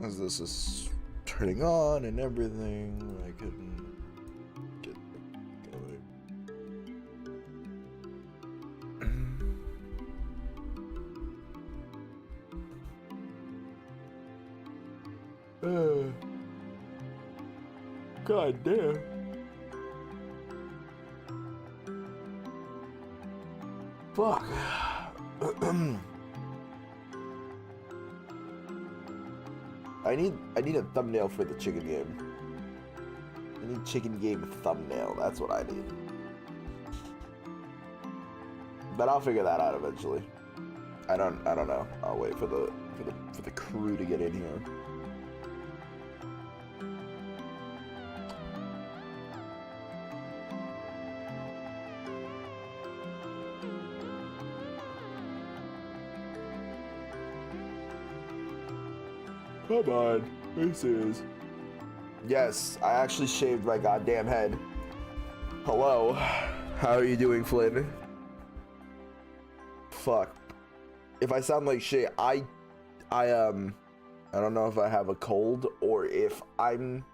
As this is turning on and everything, I couldn't get going. God damn. Fuck. I need a thumbnail for the chicken game. I need chicken game thumbnail. That's what I need. But I'll figure that out eventually. I don't know. I'll wait for the crew to get in here. Come on, this is. Yes, I actually shaved my goddamn head. Hello, how are you doing, Flynn? Fuck. If I sound like shit, I don't know if I have a cold or if I'm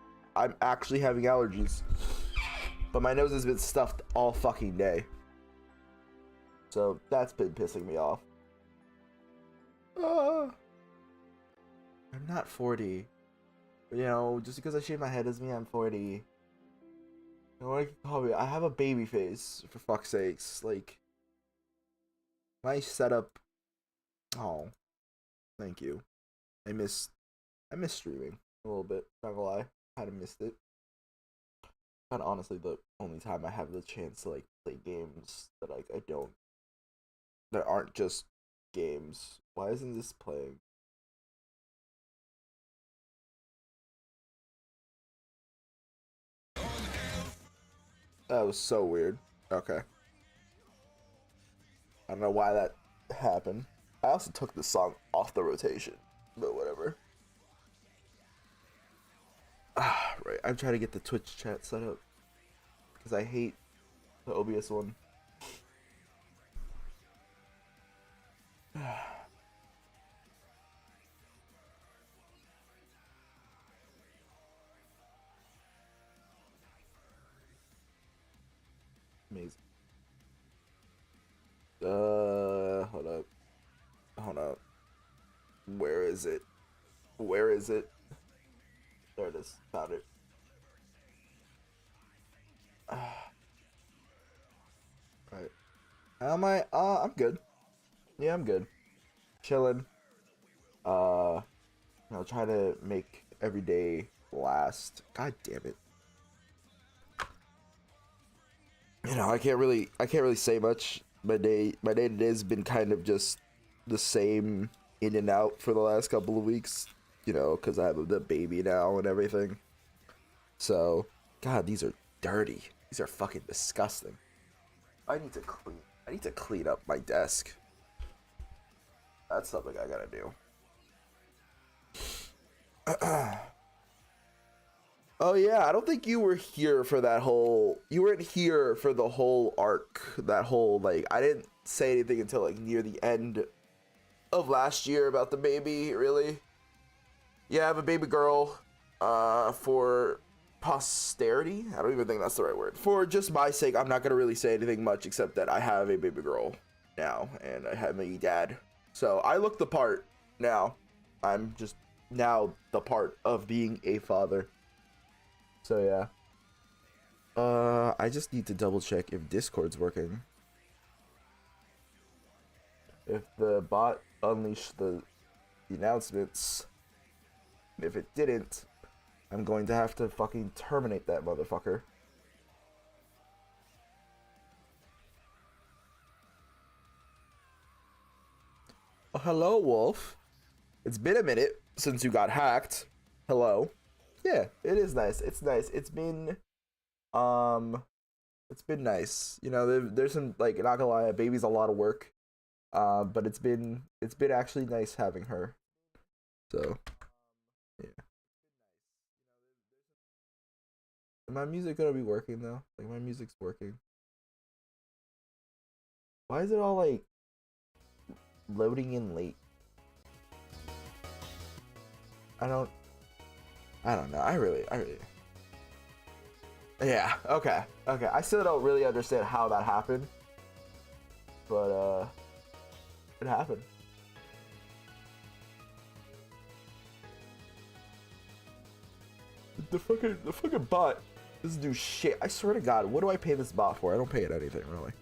actually having allergies. But my nose has been stuffed all fucking day. So that's been pissing me off. I'm not 40. You know, just because I shave my head doesn't mean I'm 40. You know what I can call me? I have a baby face, for fuck's sakes. Like, my setup. Oh, thank you. I miss streaming a little bit. Not gonna lie, I kind of missed it. And honestly, the only time I have the chance to like play games that like that aren't just games. Why isn't this playing? That was so weird. Okay. I don't know why that happened. I also took the song off the rotation, but whatever. Ah, right. I'm trying to get the Twitch chat set up because I hate the OBS one. Amazing. Hold up. Where is it? Where is it? There it is. Found it. Right. How am I? I'm good. Yeah, I'm good. Chilling. Try to make every day last. God damn it. I can't really say much. My day to day has been kind of just the same in and out for the last couple of weeks. Because I have the baby now and everything. So, God, these are dirty. These are fucking disgusting. I need to clean up my desk. That's something I gotta do. Oh yeah, I don't think you were here for that whole. You weren't here for the whole arc. That whole like, I didn't say anything until like near the end of last year about the baby. Really? Yeah, I have a baby girl. For posterity. I don't even think that's the right word. For just my sake, I'm not gonna really say anything much except that I have a baby girl now, and I have a dad. So I look the part now. I'm just now the part of being a father. So yeah. I just need to double check if Discord's working. If the bot unleashed the announcements. If it didn't, I'm going to have to fucking terminate that motherfucker. Oh, hello, Wolf. It's been a minute since you got hacked. Hello. Yeah, it is nice. It's nice. It's been nice. There's some, like, not gonna lie, a baby's a lot of work. But it's been actually nice having her. So yeah. My music gonna be working though. Like, my music's working. Why is it all like loading in late? I don't know. I really. Yeah. Okay. I still don't really understand how that happened, but it happened. The fucking bot doesn't do shit. I swear to God, what do I pay this bot for? I don't pay it anything, really.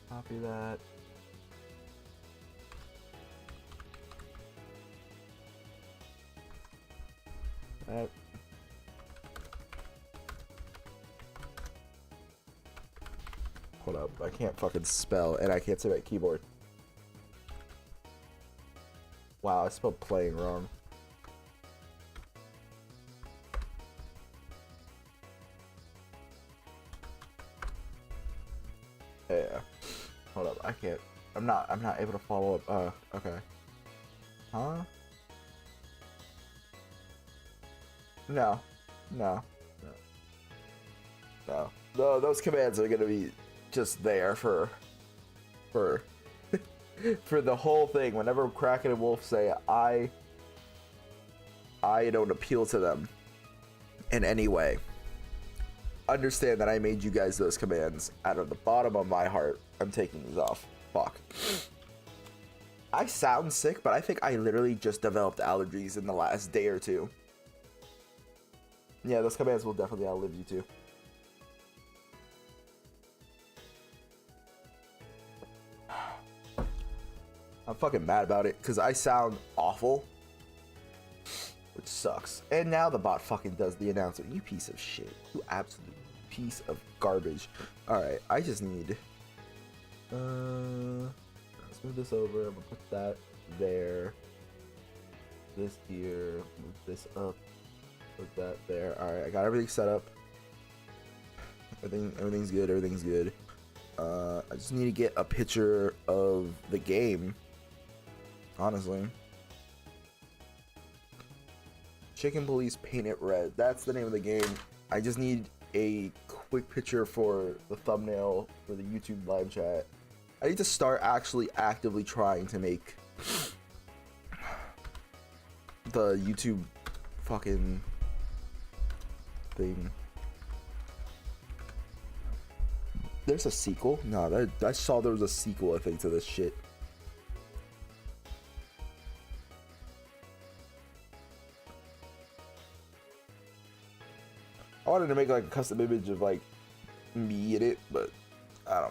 Copy that. Hold up, I can't fucking spell, and I can't say my keyboard. Wow, I spelled playing wrong. Yeah. Hold up, I can't. I'm not able to follow up. Okay. Huh? No. Those commands are gonna be just there for for the whole thing. Whenever Kraken and Wolf say I don't appeal to them in any way, understand that I made you guys those commands out of the bottom of my heart. I'm taking these off. Fuck. I sound sick, but I think I literally just developed allergies in the last day or two. Yeah, those commands will definitely outlive you too. I'm fucking mad about it because I sound awful, which sucks. And now the bot fucking does the announcement. You piece of shit. You absolute piece of garbage. Alright, I just need... let's move this over. I'm gonna put that there. This here. Move this up. Put that there. Alright, I got everything set up. Everything's good. I just need to get a picture of the game. Honestly. Chicken Police Paint It Red. That's the name of the game. I just need a quick picture for the thumbnail for the YouTube live chat. I need to start actually actively trying to make the YouTube fucking thing. There's a sequel? No, I saw there was a sequel, I think, to this shit. I wanted to make like a custom image of like me in it, but I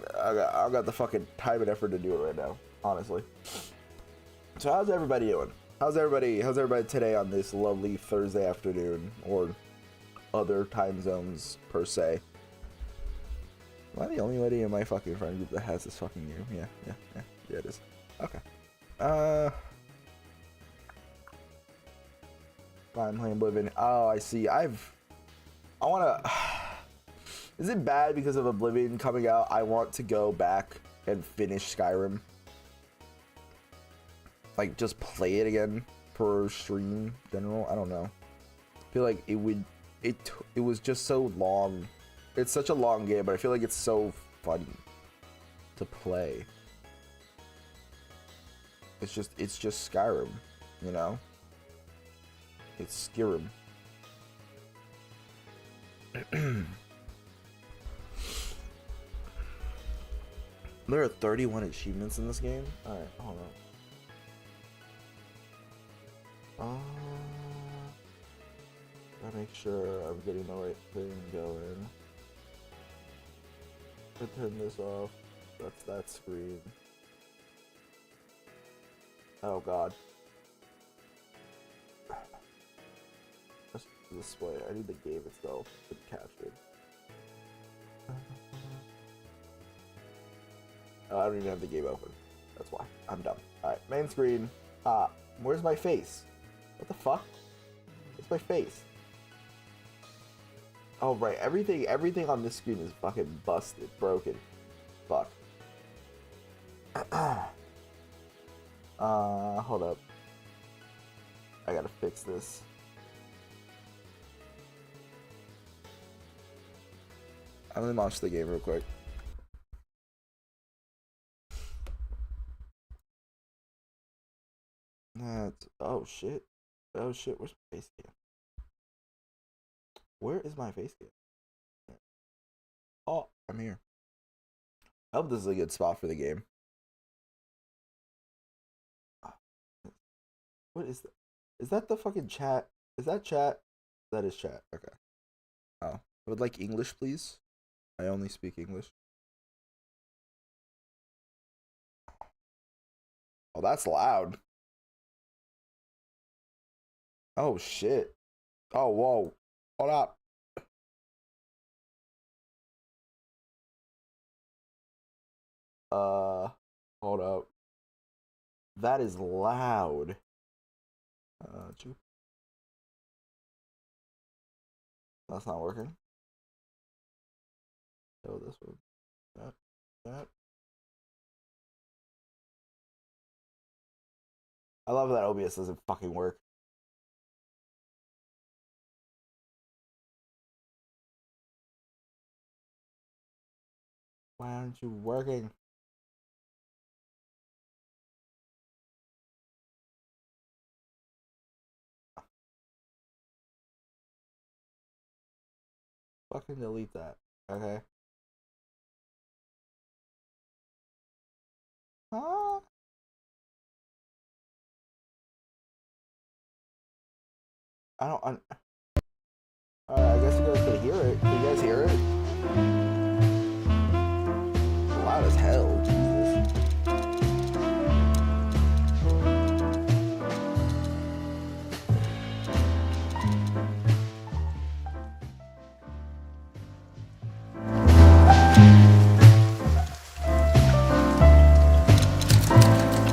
don't got the fucking time and effort to do it right now, honestly. So how's everybody doing? How's everybody today on this lovely Thursday afternoon, or other time zones per se? Am I the only lady in my fucking friend group that has this fucking game? Yeah, it is. Okay. I'm playing Oblivion. Oh, I see. I wanna... Is it bad because of Oblivion coming out? I want to go back and finish Skyrim. Like, just play it again for stream general. I don't know. I feel like it was just so long. It's such a long game, but I feel like it's so fun to play. It's just Skyrim, you know? It's Skyrim. There are 31 achievements in this game? Alright, hold on. Gotta make sure I'm getting the right thing going. Turn this off. That's that screen. Oh god. That's the display. I need the game itself to be captured. Oh, I don't even have the game open. That's why. I'm dumb. Alright, main screen. Where's my face? What the fuck? Where's my face? Oh right, everything on this screen is fucking busted, broken. Fuck. Hold up. I gotta fix this. I'm gonna launch the game real quick. Oh shit. Oh shit, where's my face cam? Where is my face cam? Oh, I'm here. I hope this is a good spot for the game. What is that? Is that the fucking chat? Is that chat? That is chat. Okay. Oh. I would like English, please. I only speak English. Oh, that's loud. Oh, shit. Oh, whoa. Hold up. Hold up. That is loud. That's not working. Oh, this one. That. I love that OBS doesn't fucking work. Why aren't you working? Fucking delete that. Okay. Huh? I don't. I guess you guys can hear it. Can you guys hear it? Loud as hell. Jesus.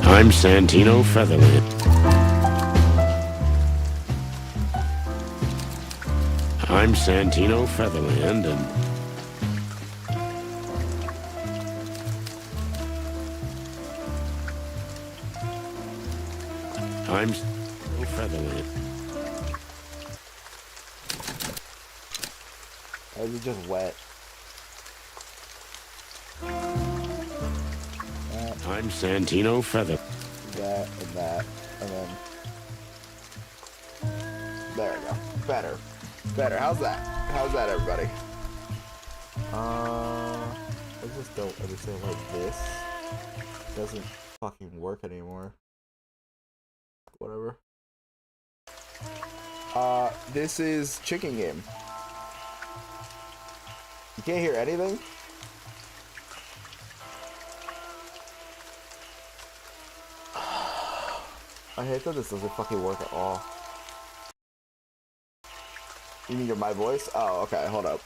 I'm Santino Featherland. I'm Santino Featherland, and I'm Santino Featherland. Or is it just wet? I'm Santino Feather. That and that, and then there we go. Better. Better. How's that? How's that, everybody? I just don't understand why this doesn't fucking work anymore. Whatever. This is Chicken Game. You can't hear anything? I hate that this doesn't fucking work at all. You mean my voice? Oh, okay, hold up.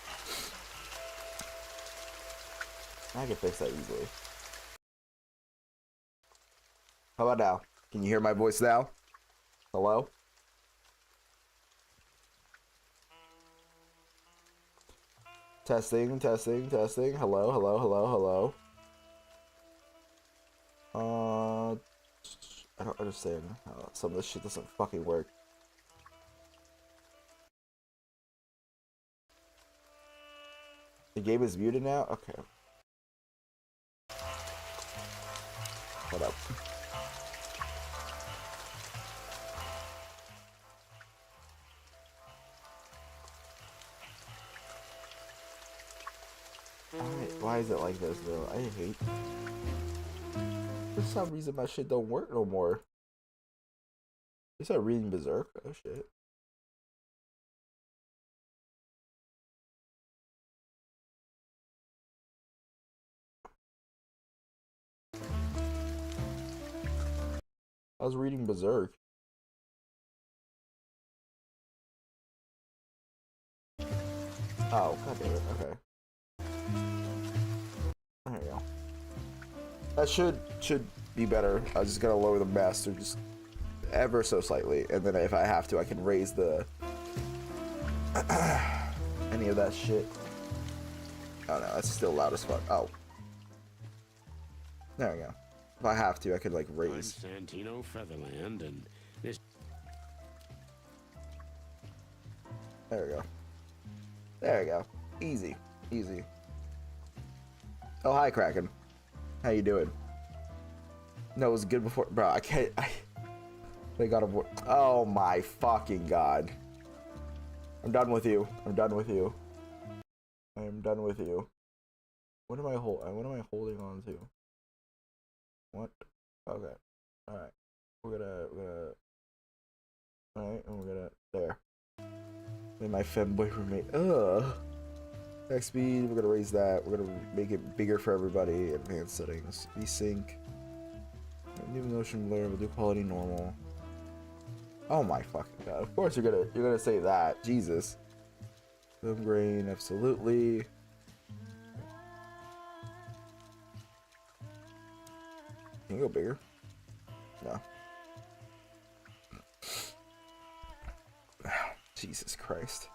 I can fix that easily. How about now? Can you hear my voice now? Hello? Testing, testing, testing. Hello, hello, hello, hello. I don't understand how some of this shit doesn't fucking work. The game is muted now? Okay. Hold up. Why is it like this, though? I hate... For some reason, my shit don't work no more. You start reading Berserk? Oh, shit. I was reading Berserk. Oh, god damn it. Okay. There we go. That should be better. I just gotta lower the master just ever so slightly, and then if I have to, I can raise the any of that shit. Oh no, that's still loud as fuck. Oh, there we go. If I have to, I could like raise. I'm Santino Featherland, and this. There we go. There we go. Easy, easy. Oh, hi, Kraken. How you doing? No, it was good before, bro. I can't. They got a. Oh my fucking god. I'm done with you. I'm done with you. I am done with you. What am I holding on to? What? Okay. Alright. We're gonna. Alright, and we're gonna. There. And my femboy roommate. Ugh. Next speed, we're gonna raise that. We're gonna make it bigger for everybody. Advanced settings. Desync. New motion blur, we'll do quality normal. Oh my fucking god. Of course you're gonna say that. Jesus. Film grain, absolutely. Can you go bigger? No. Jesus Christ.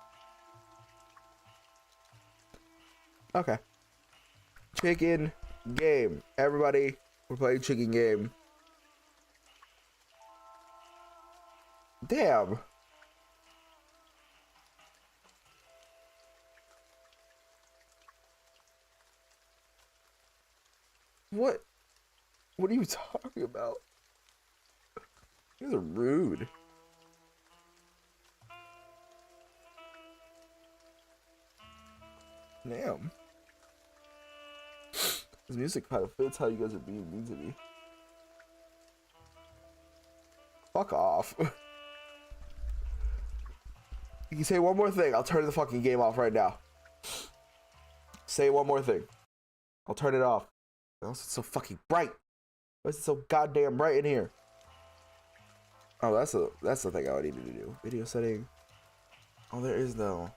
Okay. Chicken game. Everybody, we're playing chicken game. Damn. What are you talking about? You guys are rude. Damn. This music kind of fits how you guys are being mean to me. Fuck off. You can say one more thing, I'll turn the fucking game off right now. Say one more thing. I'll turn it off. Why is it so fucking bright? Why is it so goddamn bright in here? Oh, that's the thing I needed to do. Video setting. Oh, there is no.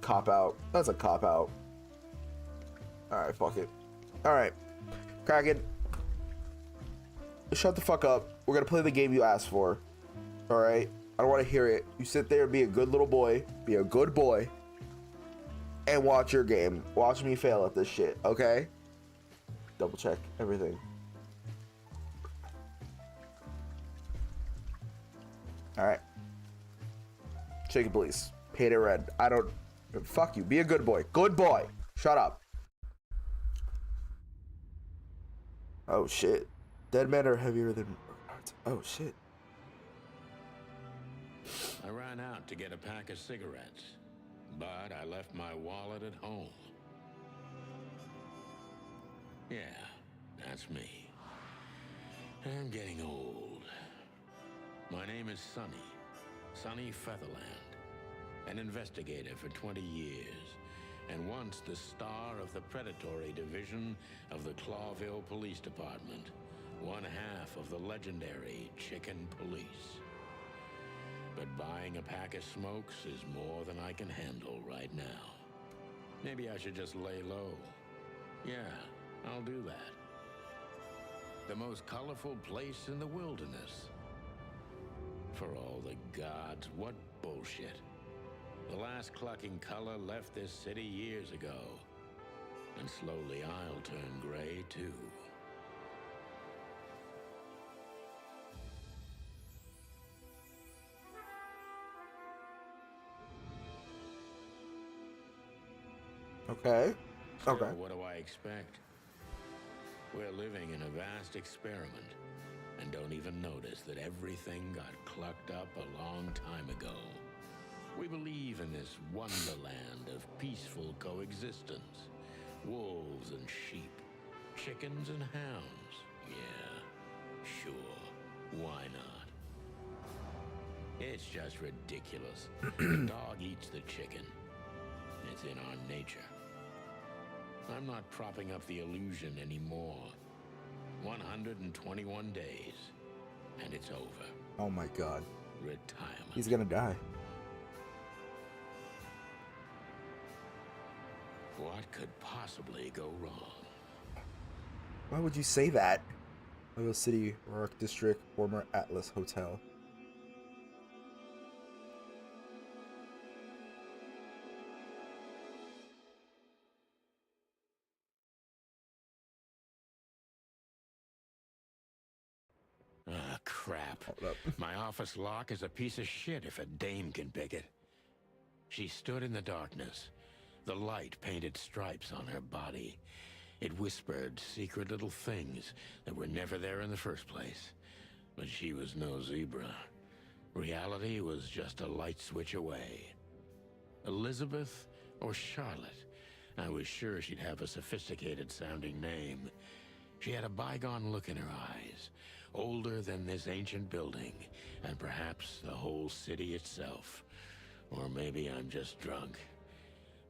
Cop out. That's a cop out. Alright, fuck it. Alright. Kraken. Shut the fuck up. We're gonna play the game you asked for. Alright? I don't want to hear it. You sit there and be a good little boy. Be a good boy. And watch your game. Watch me fail at this shit, okay? Double check everything. Alright. Chicken, please. Paint it red. I don't... Fuck you. Be a good boy. Good boy. Shut up. Oh, shit. Dead men are heavier than... Oh, shit. I ran out to get a pack of cigarettes, but I left my wallet at home. Yeah, that's me. I'm getting old. My name is Sonny Featherland, an investigator for 20 years, and once the star of the predatory division of the Clawville Police Department, one half of the legendary Chicken Police. But buying a pack of smokes is more than I can handle right now. Maybe I should just lay low. Yeah, I'll do that. The most colorful place in the wilderness. For all the gods, what bullshit. The last clucking color left this city years ago. And slowly I'll turn gray too. Okay. So Okay. what do I expect? We're living in a vast experiment, and don't even notice that everything got clucked up a long time ago. We believe in this wonderland of peaceful coexistence. Wolves and sheep, chickens and hounds. Yeah, sure, why not? It's just ridiculous. The dog eats the chicken. It's in our nature. I'm not propping up the illusion anymore. 121 days, and it's over. Oh my god. Retirement. He's gonna die. What could possibly go wrong? Why would you say that? Oil City, Rourke District, former Atlas Hotel. Ah, crap. Hold up. My office lock is a piece of shit if a dame can pick it. She stood in the darkness. The light painted stripes on her body. It whispered secret little things that were never there in the first place. But she was no zebra. Reality was just a light switch away. Elizabeth or Charlotte? I was sure she'd have a sophisticated-sounding name. She had a bygone look in her eyes, older than this ancient building, and perhaps the whole city itself. Or maybe I'm just drunk.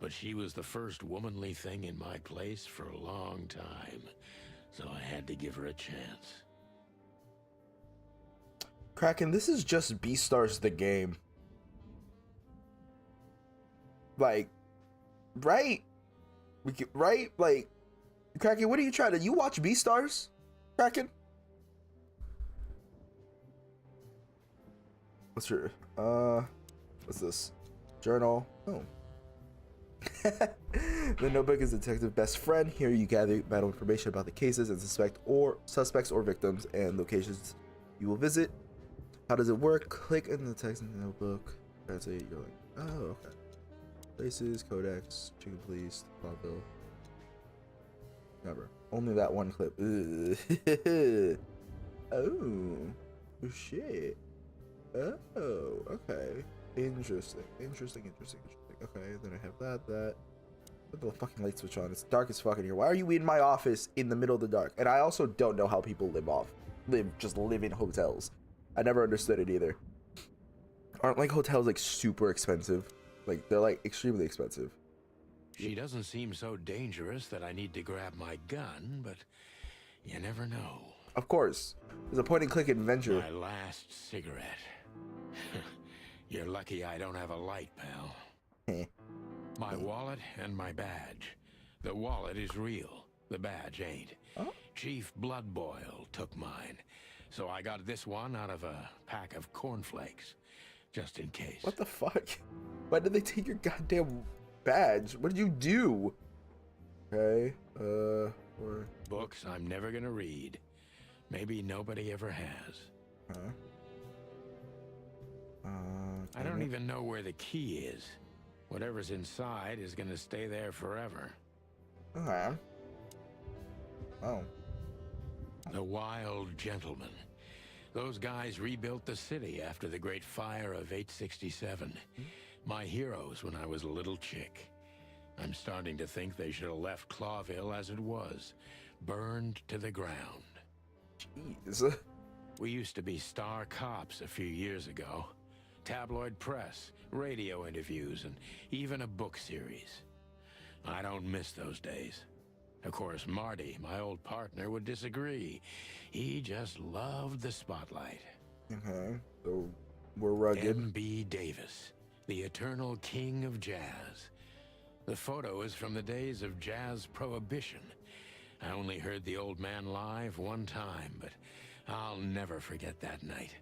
But she was the first womanly thing in my place for a long time, so I had to give her a chance. Kraken, this is just Beastars the game. Like, right? Right? Like, Kraken, what are you trying to... You watch Beastars, Kraken? What's your... What's this? Journal. Oh. The notebook is the detective's best friend. Here you gather vital information about the cases and suspects or victims and locations you will visit. How does it work? Click in the text in the notebook. Translate. You're like, oh, okay. Places, Codex, Chicken Police, Clawville. Never. Only that one clip. Oh, shit. Oh, okay. Interesting. Okay, then I have that. Put the fucking light switch on. It's dark as fuck in here. Why are you in my office in the middle of the dark? And I also don't know how people live in hotels. I never understood it either. Aren't like hotels like super expensive? Like they're like extremely expensive. She doesn't seem so dangerous that I need to grab my gun, but you never know. Of course. There's a point and click adventure. My last cigarette. You're lucky I don't have a light, pal. My wallet and my badge. The wallet is real. The badge ain't. Oh? Chief Bloodboil took mine. So I got this one out of a pack of cornflakes. Just in case. What the fuck? Why did they take your goddamn badge? What did you do? Okay. Books I'm never gonna read. Maybe nobody ever has. Huh? I don't even know where the key is. Whatever's inside is gonna stay there forever. Okay. Oh. The Wild Gentlemen. Those guys rebuilt the city after the Great Fire of 867. My heroes when I was a little chick. I'm starting to think they should have left Clawville as it was, burned to the ground. Jeez. We used to be star cops a few years ago. Tabloid press, radio interviews, and even a book series. I don't miss those days. Of course, Marty, my old partner, would disagree. He just loved the spotlight. Okay, so we're rugged. M.B. Davis, the eternal king of jazz. The photo is from the days of jazz prohibition. I only heard the old man live one time, but I'll never forget that night.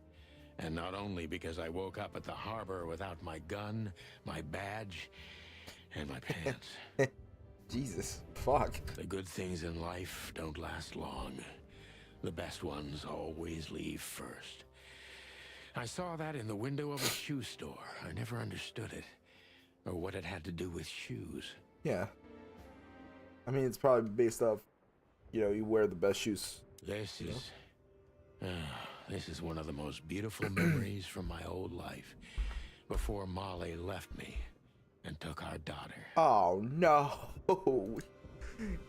And not only because I woke up at the harbor without my gun, my badge, and my pants. Jesus, fuck. The good things in life don't last long. The best ones always leave first. I saw that in the window of a shoe store. I never understood it, or what it had to do with shoes. Yeah. I mean, it's probably based off, you wear the best shoes. This is one of the most beautiful memories from my old life, before Molly left me and took our daughter. Oh, no.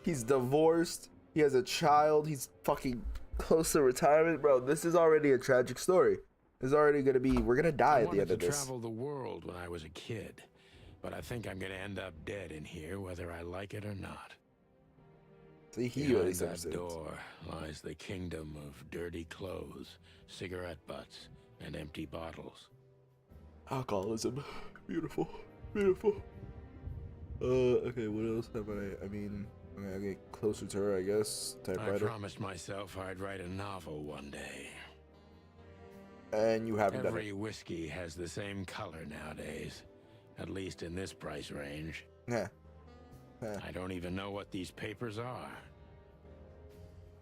He's divorced. He has a child. He's fucking close to retirement. Bro, this is already a tragic story. It's already going to be... We're going to die at the end of this. I wanted to travel the world when I was a kid, but I think I'm going to end up dead in here, whether I like it or not. See, behind that door lies the kingdom of dirty clothes, cigarette butts, and empty bottles. Alcoholism. Beautiful. Beautiful. Okay, what else have I mean, I get closer to her, I guess. Typewriter. I promised myself I'd write a novel one day. And you haven't done it. Every whiskey has the same color nowadays, at least in this price range. Yeah. I don't even know what these papers are.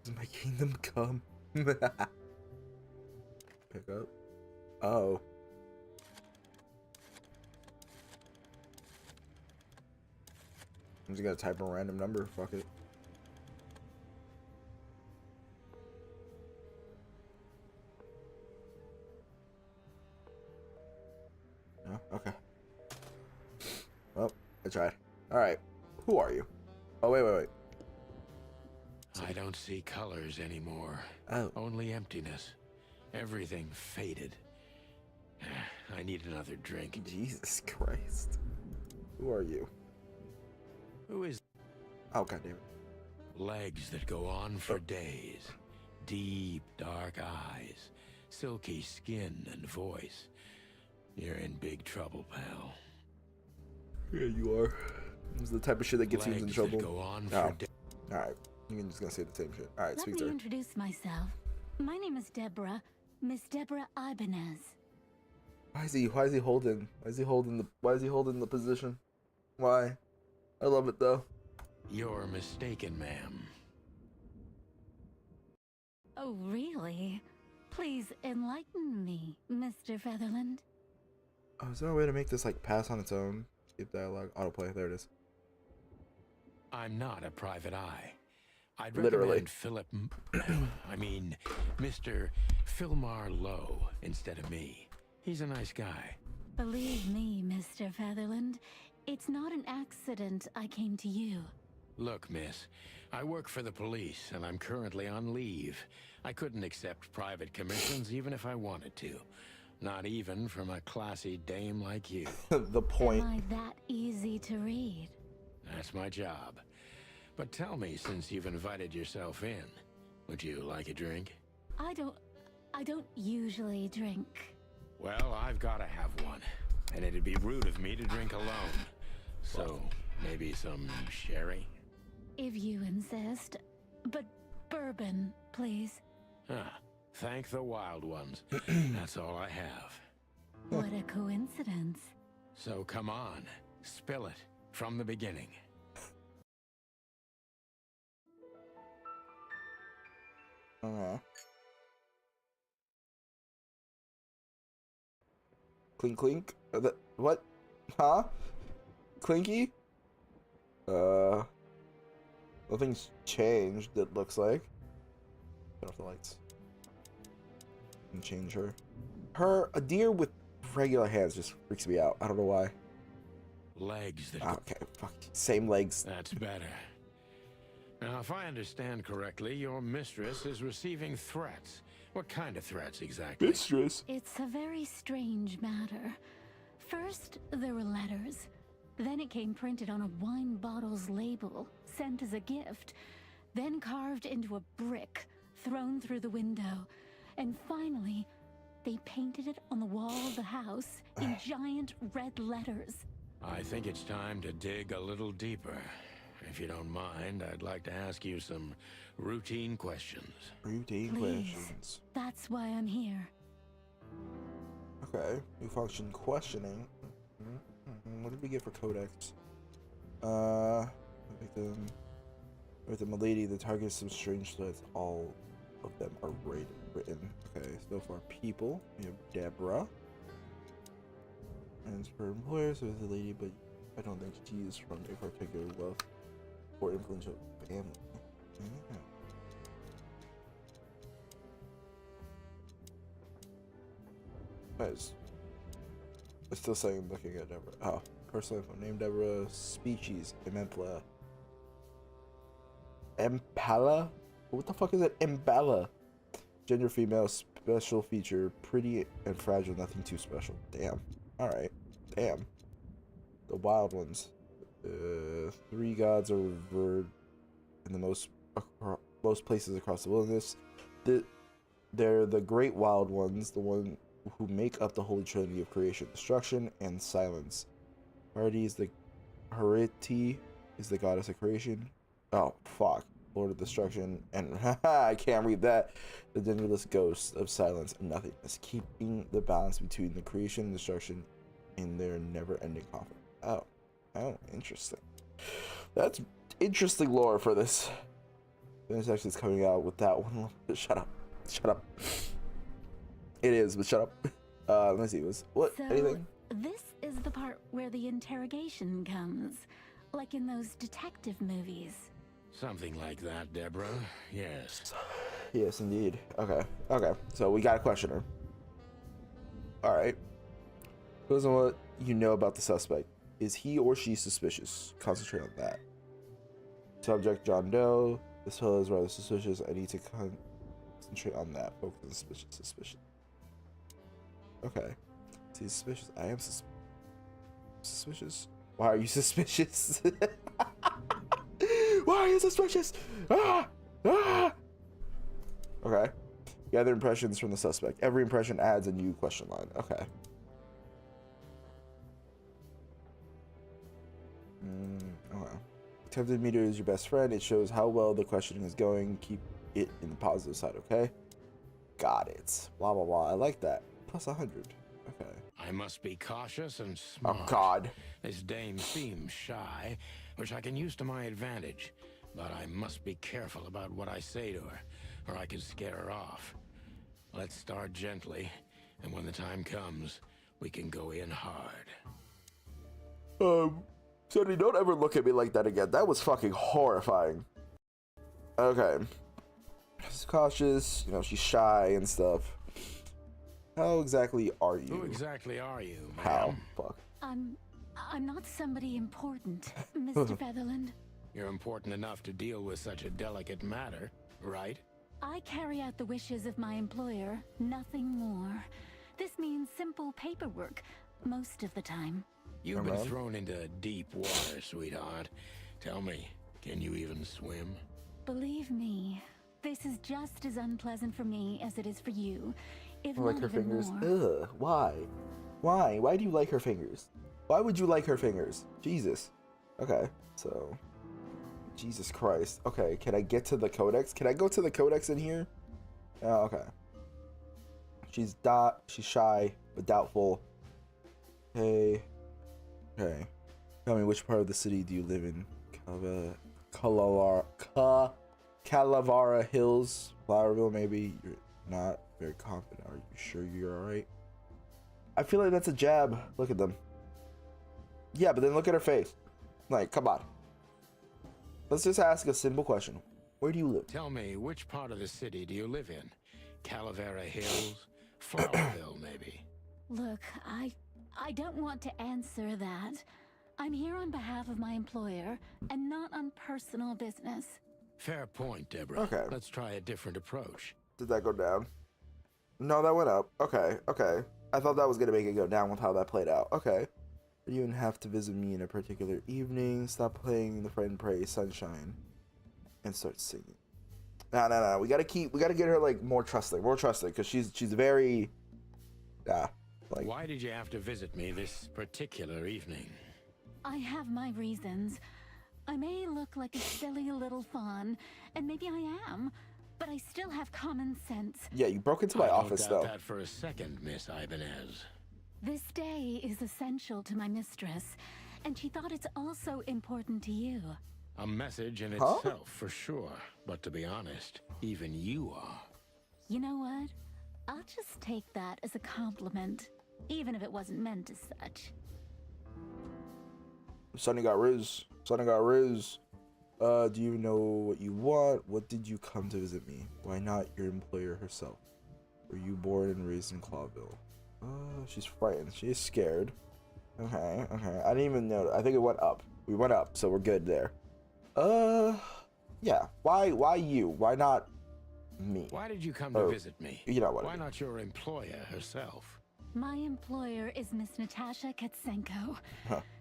Does my kingdom come? Pick up. Oh. I'm just gonna type a random number. Fuck it. I tried. All right. Who are you? Oh, wait. I don't see colors anymore. Oh. Only emptiness. Everything faded. I need another drink. Jesus Christ. Who are you? Who is... Oh, God damn it. Legs that go on for days. Deep, dark eyes. Silky skin and voice. You're in big trouble, pal. Yeah, you are. This is the type of shit that gets you in trouble. That go on for days. Alright. You're just gonna say the same shit. Alright, speak to her. Let me introduce myself. My name is Deborah. Miss Deborah Ibanez. Why is he holding the position? Why? I love it though. You're mistaken, ma'am. Oh, really? Please enlighten me, Mr. Featherland. Oh, is there a way to make this like pass on its own? Skip dialogue, autoplay. There it is. I'm not a private eye. I'd Literally. recommend Mr. Philmar Lowe instead of me. He's a nice guy. Believe me, Mr. Featherland, it's not an accident I came to you. Look, miss, I work for the police and I'm currently on leave. I couldn't accept private commissions even if I wanted to. Not even from a classy dame like you. The point. Am I that easy to read? That's my job. But tell me, since you've invited yourself in, would you like a drink? I don't usually drink. Well, I've got to have one. And it'd be rude of me to drink alone. So, maybe some sherry? If you insist. But bourbon, please. Ah, thank the wild ones. That's all I have. What a coincidence. So come on, spill it from the beginning. Clink clink. What? Huh? Clinky? Nothing's changed. It looks like. Turn off the lights. And change her. A deer with regular hands just freaks me out. I don't know why. Legs that... Okay, fuck. Same legs. That's better. Now, if I understand correctly, your mistress is receiving threats. What kind of threats exactly? Mistress? It's a very strange matter. First, there were letters. Then it came printed on a wine bottle's label, sent as a gift. Then carved into a brick, thrown through the window. And finally, they painted it on the wall of the house in giant red letters. I think it's time to dig a little deeper. If you don't mind, I'd like to ask you some routine questions. Routine Please. questions. That's why I'm here. Okay. New function questioning. What did we get for codex? Victim, a lady. The target is some strange threats. All of them are written. Okay, so far people. We have Deborah. And for employers, there's a lady, but I don't think she is from a particular wealth or influential family. Yeah. Guys, it's still saying looking at Deborah. Oh, personal info. Name Deborah. Species. Impala. Impala? What the fuck is it? Impala. Gender female. Special feature. Pretty and fragile. Nothing too special. Damn. Alright. Damn. The wild ones. 3 gods are revered in the most places across the wilderness. They're the great wild ones, the one who make up the holy trinity of creation, destruction, and silence. Harity is the goddess of creation. Oh fuck, Lord of destruction, and I can't read that. The genderless ghost of silence and nothingness, keeping the balance between the creation and destruction in their never-ending conflict. Oh, interesting. That's interesting lore for this. This actually is coming out with that one. Shut up. It is, but shut up. Let me see. What? So, Anything? this is the part where the interrogation comes, like in those detective movies. Something like that, Deborah. Yes. Yes, indeed. Okay. So we got a questioner. All right. Who doesn't what you know about the suspect? Is he or she suspicious? Concentrate on that. Subject John Doe. This fellow is rather suspicious. I need to concentrate on that. Focus on suspicious. Okay. He's suspicious. I am suspicious. Why are you suspicious? Why are you suspicious? Ah! Ah! Okay. Gather impressions from the suspect. Every impression adds a new question line. Okay. Okay. Attempted meter is your best friend. It shows how well the questioning is going. Keep it in the positive side, okay? Got it. Blah, blah, blah. I like that. Plus 100. Okay. I must be cautious and smart. Oh, God. This dame seems shy, which I can use to my advantage. But I must be careful about what I say to her, or I could scare her off. Let's start gently, and when the time comes, we can go in hard. Sonny, don't ever look at me like that again. That was fucking horrifying. Okay. She's cautious, you know, she's shy and stuff. How exactly are you? Who exactly are you, ma'am? How? Fuck. I'm not somebody important, Mr. Featherland. You're important enough to deal with such a delicate matter, right? I carry out the wishes of my employer, nothing more. This means simple paperwork, most of the time. You've been thrown into deep water, sweetheart. Tell me, can you even swim? Believe me, this is just as unpleasant for me as it is for you, if I like not her even fingers. more. Ugh. Why? Why? Why do you like her fingers? Why would you like her fingers? Jesus. Okay. So. Jesus Christ. Okay. Can I get to the codex? Can I go to the codex in here? Oh, okay. She's shy, but doubtful. Hey. Okay. Tell me, which part of the city do you live in? Calavera Hills, Flowerville, maybe. You're not very confident. Are you sure you're alright? I feel like that's a jab. Look at them. Yeah, but then look at her face. Like, come on. Let's just ask a simple question. Where do you live? Tell me, which part of the city do you live in? Calavera Hills? Flowerville, maybe? Look, I don't want to answer that. I'm here on behalf of my employer, and not on personal business. Fair point, Deborah. Okay. Let's try a different approach. Did that go down? No, that went up. Okay, okay. I thought that was going to make it go down with how that played out. Okay. You didn't have to visit me in a particular evening. Stop playing the friend praise sunshine and start singing. No. We gotta get her like more trusting, because she's very, like. Why did you have to visit me this particular evening? I have my reasons. I may look like a silly little fawn, and maybe I am, but I still have common sense. Yeah, you broke into my office I don't though. doubt that for a second, Miss Ibanez. This day is essential to my mistress, and she thought it's also important to you. A message in itself, for sure. But to be honest, even you are. You know what? I'll just take that as a compliment, even if it wasn't meant as such. Sonny got riz. Do you know what you want? What did you come to visit me? Why not your employer herself? Were you born and raised in Clawville? She's frightened. She is scared. Okay. I didn't even know. I think it went up. We went up, so we're good there. Yeah. Why you? Why not me? Why did you come to visit me? You know what I Why mean. not your employer herself? My employer is Miss Natasha Katsenko.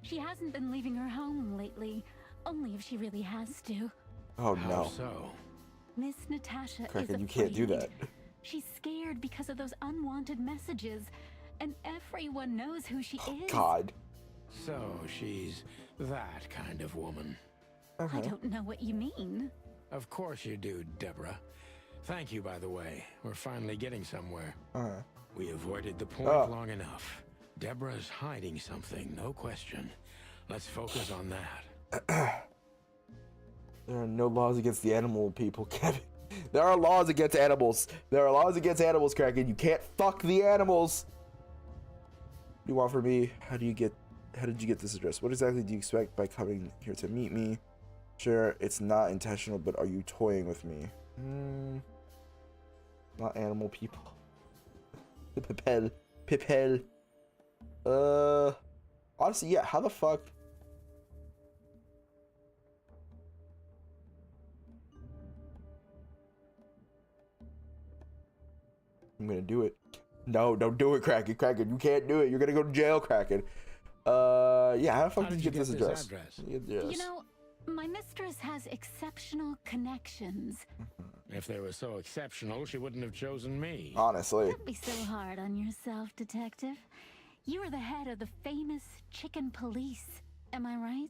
She hasn't been leaving her home lately, only if she really has to. Oh How no. so? Miss Natasha is Kraken, afraid. you can't do that. She's scared because of those unwanted messages, and everyone knows who she is. God. So she's that kind of woman. I don't know what you mean. Of course you do, Deborah. Thank you, by the way. We're finally getting somewhere. We avoided the point long enough. Deborah's hiding something, no question. Let's focus on that. There are no laws against the animal people, Kevin. There are laws against animals. There are laws against animals, Kraken. You can't fuck the animals. What do you want from me? How did you get this address? What exactly do you expect by coming here to meet me? Sure, it's not intentional, but are you toying with me? Not animal people. Pipel. Honestly, yeah, how the fuck? I'm gonna do it. No, don't do it, Kraken. Kraken, you can't do it. You're gonna go to jail, Kraken. Yeah, how the fuck did you get this address? You know, my mistress has exceptional connections. If they were so exceptional, she wouldn't have chosen me. Honestly. Don't be so hard on yourself, Detective. You are the head of the famous chicken police. Am I right?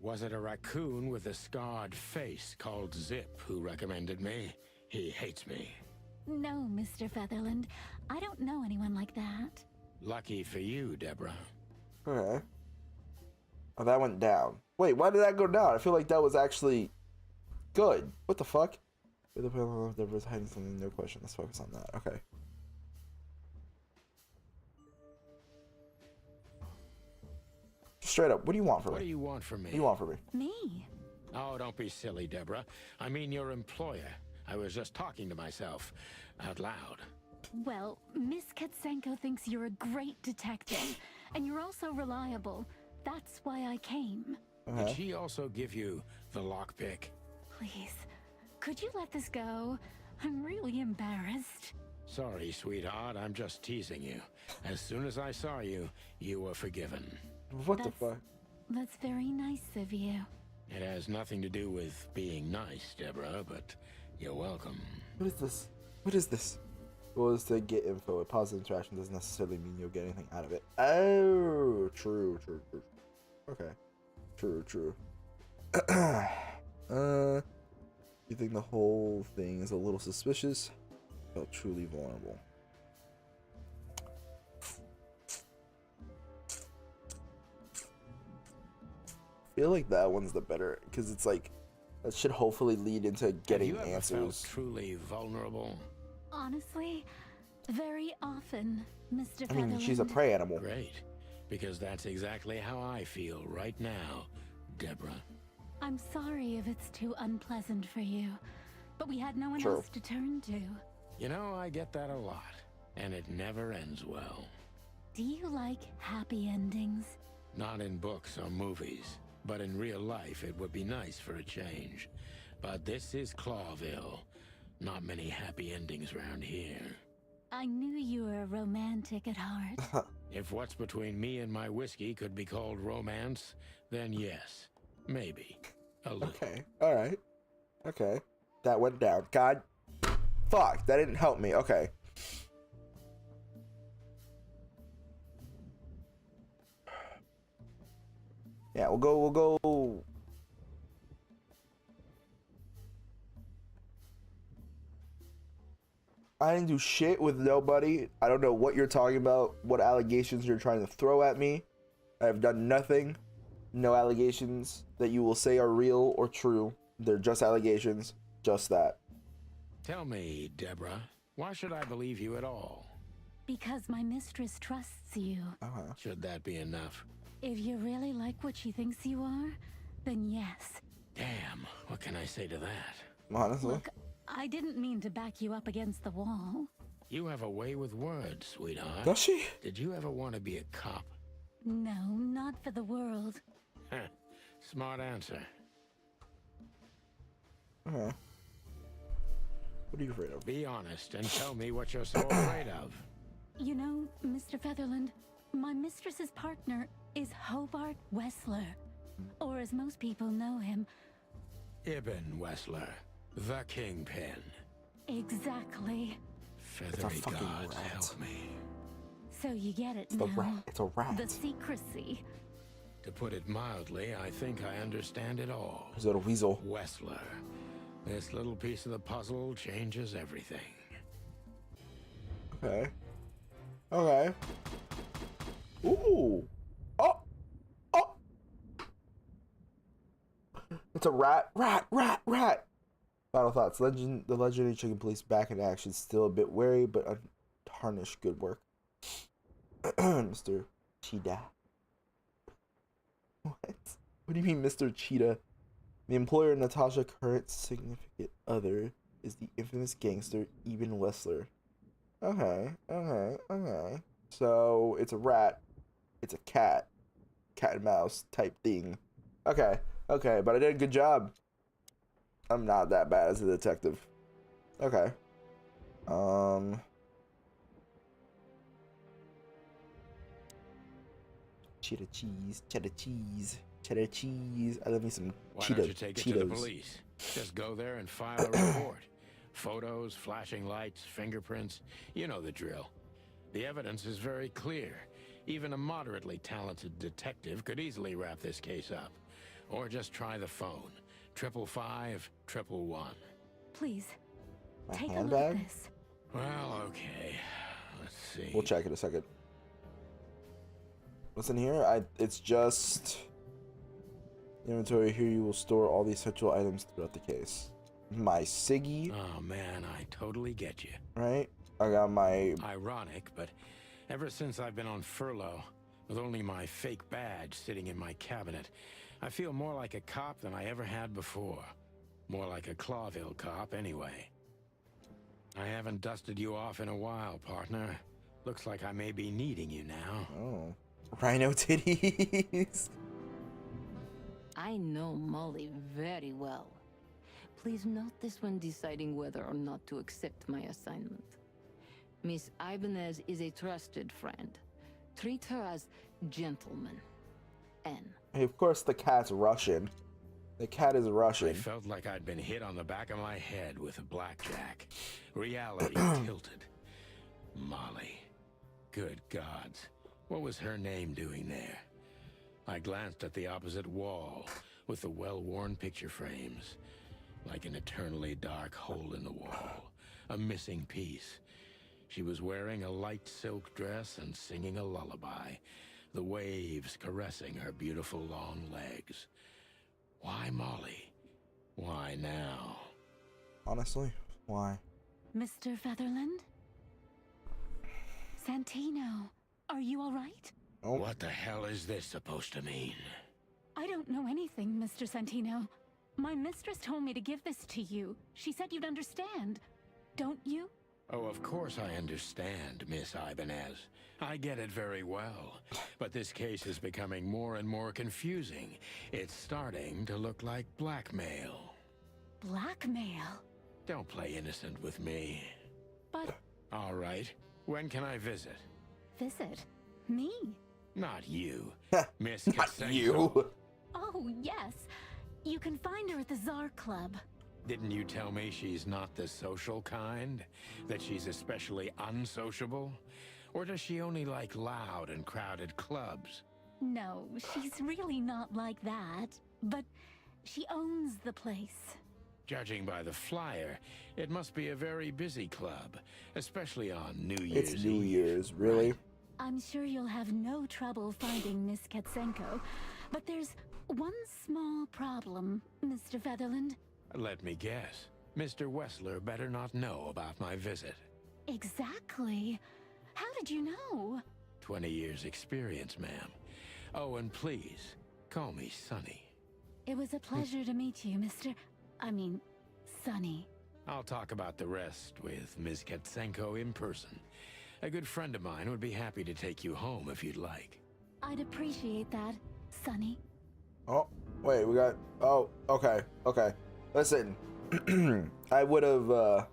Was it a raccoon with a scarred face called Zip who recommended me? He hates me. No, Mr. Featherland. I don't know anyone like that. Lucky for you, Deborah. Okay. Oh, that went down. Wait, why did that go down? I feel like that was actually good. What the fuck? There was hiding something, no question. Let's focus on that. Okay. Straight up, what do you want from me? What do you want from me? What do you want from me? Me? Oh, don't be silly, Deborah. I mean your employer. I was just talking to myself out loud. Well, Miss Katsenko thinks you're a great detective, and you're also reliable. That's why I came. Did she also give you the lockpick? Please, could you let this go? I'm really embarrassed. Sorry, sweetheart. I'm just teasing you. As soon as I saw you, you were forgiven. What the fuck? That's very nice of you. It has nothing to do with being nice, Deborah, but you're welcome. What is this? What is this? Well, it's to get info. A positive interaction doesn't necessarily mean you'll get anything out of it. Oh, true. Okay. True. You think the whole thing is a little suspicious? Felt truly vulnerable. I feel like that one's the better, because it's like that should hopefully lead into getting Have you ever answers. felt truly vulnerable? Honestly, very often, Mr. I mean, Featherland. she's a prey animal. Great, because that's exactly how I feel right now, Deborah. I'm sorry if it's too unpleasant for you, but we had no one True. else to turn to. You know, I get that a lot, and it never ends well. Do you like happy endings? Not in books or movies, but in real life it would be nice for a change. But this is Clawville. Not many happy endings around here. I knew you were romantic at heart. If what's between me and my whiskey could be called romance, then yes, maybe. A little. Okay. All right. Okay. That went down. God. Fuck. That didn't help me. Okay. Yeah, we'll go. I didn't do shit with nobody. I don't know what you're talking about, what allegations you're trying to throw at me. I have done nothing. No allegations that you will say are real or true. They're just allegations. Just that. Tell me, Deborah, why should I believe you at all? Because my mistress trusts you. Should that be enough? If you really like what she thinks you are, then yes. Damn, what can I say to that? Honestly. Look, I didn't mean to back you up against the wall. You have a way with words, sweetheart. Does she? Did you ever want to be a cop? No, not for the world. Smart answer. What are you afraid of? Be honest and tell me what you're so afraid of. You know, Mr. Featherland, my mistress's partner is Hobart Wessler. Or as most people know him. Ibn Wessler, the Kingpin. Exactly. Feathery fucking gods, rat. help me. So you get it It's a now. rat. It's a rat. The secrecy. To put it mildly, I think I understand it all. Is it a weasel? Wessler. This little piece of the puzzle changes everything. Okay. Okay. Ooh. Oh. Oh. It's a rat. Rat. Final thoughts. The legendary chicken police back in action. Still a bit wary, but untarnished good work. Mr. Cheetah. What? What do you mean, Mr. Cheetah? The employer of Natasha's current significant other is the infamous gangster Ibn Wessler. Okay. So it's a rat. It's a cat. cat and mouse type thing. Okay, okay, but I did a good job. I'm not that bad as a detective. Okay. Cheddar cheese, cheddar cheese, cheddar cheese. I love me some Why Cheetos. don't you take it to the police? Just go there and file a report. Photos, flashing lights, fingerprints. You know the drill. The evidence is very clear. Even a moderately talented detective could easily wrap this case up. Or just try the phone. 555-111. Please, My take a look handbag? at this. Well, okay. Let's see. We'll check in a second. What's in here? It's just inventory. Here you will store all the essential items throughout the case. My Siggy. Oh man, I totally get you. Right? I got my... Ironic, but ever since I've been on furlough, with only my fake badge sitting in my cabinet, I feel more like a cop than I ever had before. More like a Clawville cop, anyway. I haven't dusted you off in a while, partner. Looks like I may be needing you now. Oh. Rhino titties. I know Molly very well. Please note this when deciding whether or not to accept my assignment. Miss Ibanez is a trusted friend. Treat her as gentleman. N. Hey, of course the cat's Russian. The cat is I Russian. felt like I'd been hit on the back of my head with a blackjack. Reality tilted. Molly. Good gods. What was her name doing there? I glanced at the opposite wall with the well-worn picture frames. Like an eternally dark hole in the wall. A missing piece. She was wearing a light silk dress and singing a lullaby. The waves caressing her beautiful long legs. Why Molly? Why now? Honestly, why? Mr. Featherland? Santino, are you all right? Oh. What the hell is this supposed to mean? I don't know anything, Mr. Santino. My mistress told me to give this to you. She said you'd understand. Don't you? Oh, of course I understand, Miss Ibanez. I get it very well. But this case is becoming more and more confusing. It's starting to look like blackmail. Blackmail? Don't play innocent with me. But All right. When can I visit? visit me? Not you. Miss Not Katsenko. you. Oh, yes. You can find her at the Czar Club. Didn't you tell me she's not the social kind? That she's especially unsociable? Or does she only like loud and crowded clubs? No, she's really not like that. But she owns the place. Judging by the flyer, it must be a very busy club, especially on New Year's It's New Eve. Year's, really? Right. I'm sure you'll have no trouble finding Miss Katsenko. But there's one small problem, Mr. Featherland. Let me guess. Mr. Wessler better not know about my visit. Exactly. How did you know? 20 years experience, ma'am. Oh, and please, call me Sonny. It was a pleasure to meet you, Sonny. I'll talk about the rest with Ms. Katsenko in person. A good friend of mine would be happy to take you home if you'd like. I'd appreciate that, Sonny. Oh, wait, we got... Oh, okay, okay. Listen, I would have,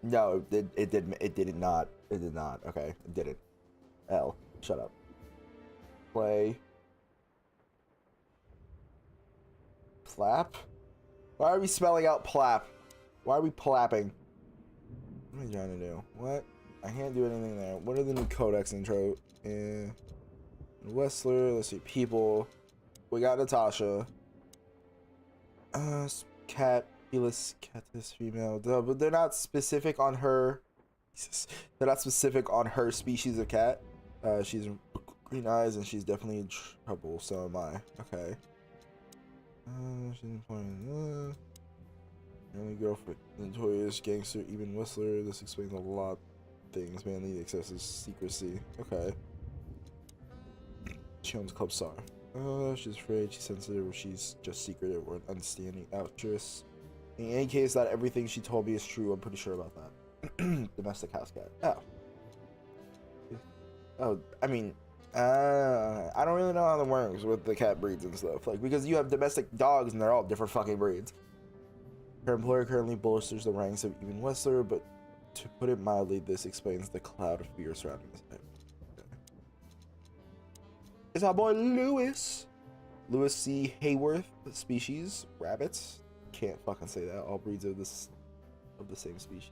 No, it did not. It did not. Okay, it didn't. L, shut up. Play. Plap? Why are we spelling out plap? Why are we plapping? What am I trying to do? What? I can't do anything there. What are the new codex intro? Wessler, let's see, people. We got Natasha. Cat, Elis, cat is female. But they're not specific on her. Jesus. They're not specific on her species of cat. She's green eyes and she's definitely in trouble. So am I. Okay. She's employing. Only girlfriend, notorious gangster, even Whistler. This explains a lot of things, mainly excessive secrecy. Okay. She owns Club Star. She's afraid, she's sensitive, or she's just secretive or an understanding actress. In any case, not everything she told me is true. I'm pretty sure about that. Domestic house cat. Oh. Oh, I mean, I don't really know how that works with the cat breeds and stuff. Like, because you have domestic dogs and they're all different fucking breeds. Her employer currently bolsters the ranks of even Whistler, but to put it mildly, this explains the cloud of fear surrounding this type. It's our boy Lewis. Lewis C. Hayworth, species, rabbits. Can't fucking say that. All breeds of the same species.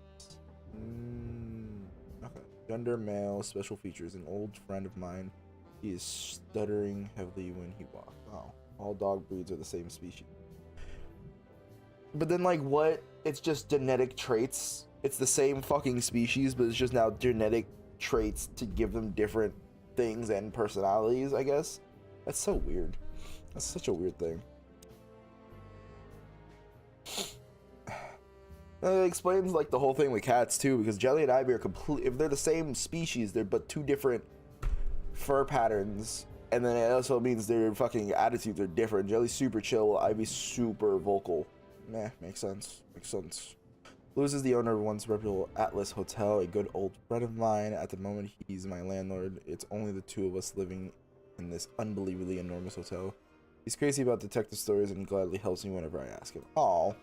Okay. Gender male, special features. An old friend of mine. He is stuttering heavily when he walks. Oh, all dog breeds are the same species. But then, like, what? It's just genetic traits. It's the same fucking species, but it's just now genetic traits to give them different things and personalities, I guess. That's so weird. That's such a weird thing. And it explains, like, the whole thing with cats, too, because Jelly and Ivy are complete. If they're the same species, they're but two different fur patterns. And then it also means their fucking attitudes are different. Jelly's super chill, Ivy's super vocal. Meh, makes sense. Makes sense. Lewis is the owner of once reputable Atlas Hotel, a good old friend of mine. At the moment, he's my landlord. It's only the two of us living in this unbelievably enormous hotel. He's crazy about detective stories and gladly helps me whenever I ask him. Oh,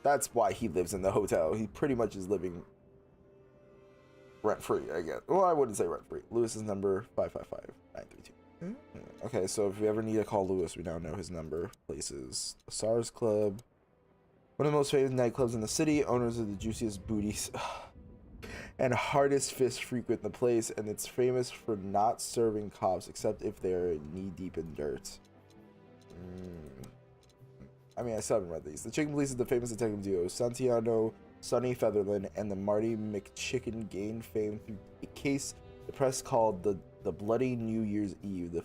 that's why he lives in the hotel. He pretty much is living rent-free, I guess. Well, I wouldn't say rent-free. Lewis's number, 555-932. Okay, so if we ever need to call Lewis, we now know his number. Places. SARS Club. One of the most famous nightclubs in the city. Owners of the juiciest booties and hardest fists frequent the place, and it's famous for not serving cops except if they're knee-deep in dirt. I mean, I still haven't read these. The Chicken Police is the famous detective duo Santiago Sonny Featherland and the Marty McChicken gained fame through a case the press called the Bloody New Year's Eve.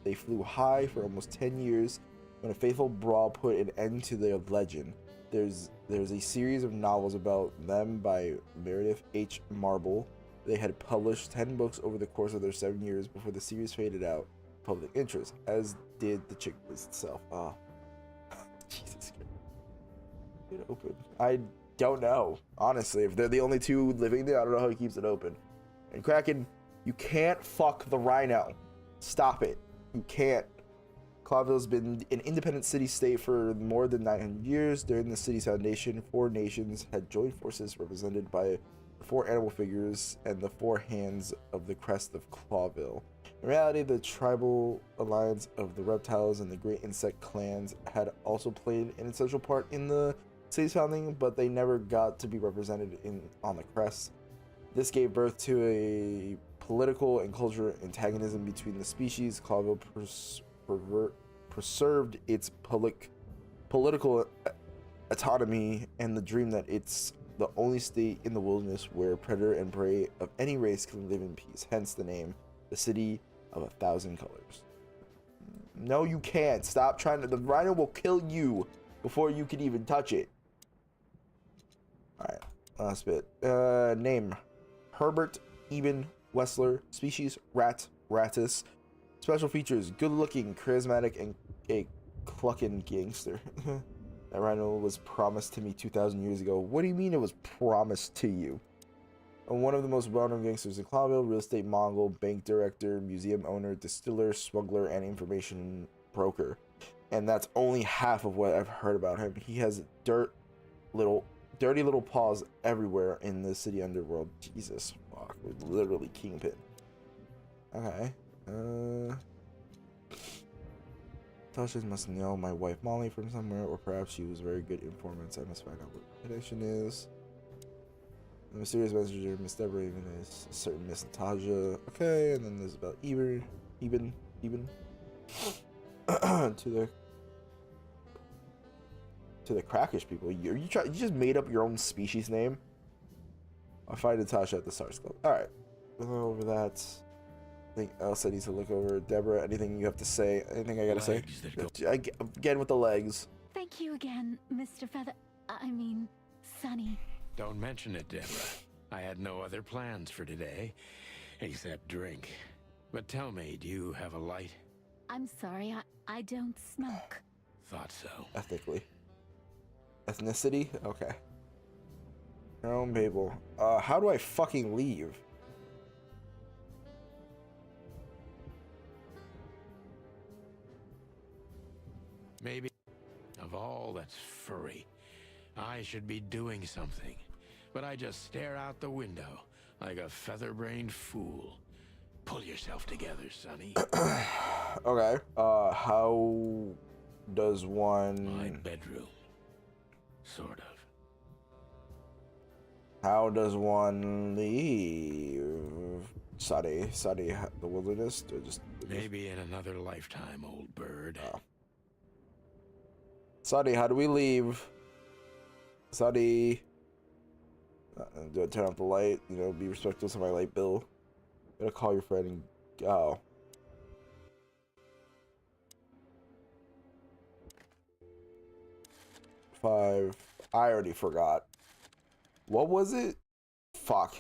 They flew high for almost 10 years when a fateful brawl put an end to their legend. There's a series of novels about them by Meredith H. Marble. They had published 10 books over the course of their 7 years before the series faded out of public interest, as did the Chick Police itself. Oh, Jesus Christ. Get open. I don't know, honestly. If they're the only two living there, I don't know how he keeps it open. And Kraken, you can't fuck the rhino. Stop it. You can't. Clawville's been an independent city-state for more than 900 years. During the city's foundation, 4 nations had joined forces represented by 4 animal figures and the 4 hands of the crest of Clawville. In reality, the tribal alliance of the reptiles and the great insect clans had also played an essential part in the city's founding, but they never got to be represented on the crest. This gave birth to a political and cultural antagonism between the species. Clawville preserved its political autonomy and the dream that it's the only state in the wilderness where predator and prey of any race can live in peace. Hence the name, the City of 1,000 Colors. No, you can't. Stop trying to. The rhino will kill you before you can even touch it. Alright, last bit. Name, Herbert Eben Wessler. Species, Rattus. Special features, good looking, charismatic, and a clucking gangster. That rhino was promised to me 2,000 years ago. What do you mean it was promised to you? One of the most well-known gangsters in Clawville, real estate mogul, bank director, museum owner, distiller, smuggler, and information broker. And that's only half of what I've heard about him. He has dirty little paws everywhere in the city underworld. Jesus, fuck, we're literally kingpin. Okay. Tasha must know my wife Molly from somewhere, or perhaps she was a very good informant. So I must find out what the connection is. The mysterious messenger, Miss Deborah, even is a certain Miss Natasha. Okay, and then there's about Eben. to the Crackish people. You just made up your own species name. I'll find Natasha at the SARS Club. All right, over that. Anything else I need to look over? Deborah, anything you have to say? Anything I gotta say? Again with the legs. Thank you again, Mr. Sonny. Don't mention it, Deborah. I had no other plans for today, except drink. But tell me, do you have a light? I'm sorry, I don't smoke. Thought so. Ethnically. Ethnicity? Okay. Your own Babel. How do I fucking leave? Maybe of all that's furry, I should be doing something. But I just stare out the window like a feather-brained fool. Pull yourself together, Sonny. Okay. How does one... My bedroom. Sort of. How does one leave? Sunny, the wilderness? Or just... Maybe in another lifetime, old bird. Oh. Sunny, how do we leave? Sunny. Do I turn off the light? You know, be respectful to my light bill. Gotta call your friend and go. Five. I already forgot. What was it? Fuck.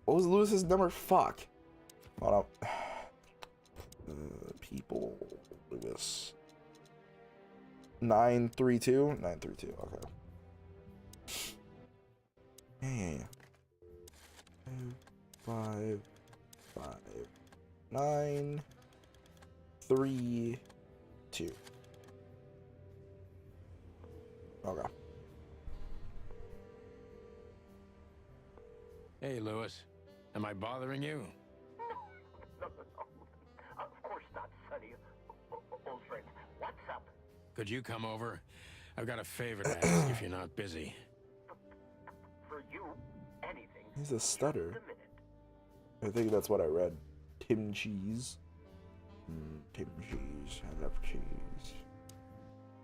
What was Lewis's number? Fuck. Hold up. People. Lewis. 932? 932, okay. Yeah. 5, 9, 3, 2. Okay. Hey, Lewis. Am I bothering you? No. Of course not, Sonny. Old friend, what's up? Could you come over? I've got a favor to ask if you're not busy. For you, anything. He's a stutter. Just a minute. I think that's what I read. Tim Cheese. Tim Cheese. I love cheese.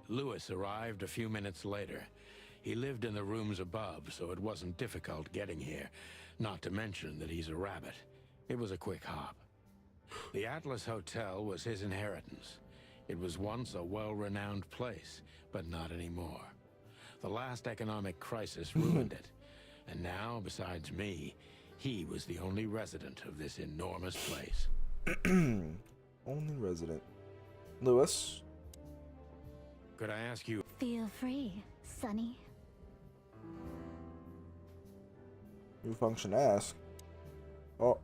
Lewis arrived a few minutes later. He lived in the rooms above, so it wasn't difficult getting here. Not to mention that he's a rabbit. It was a quick hop. The Atlas Hotel was his inheritance. It was once a well-renowned place, but not anymore. The last economic crisis ruined it. And now, besides me, he was the only resident of this enormous place. Only resident. Lewis? Could I ask you... Feel free, Sonny. New function ask. Oh.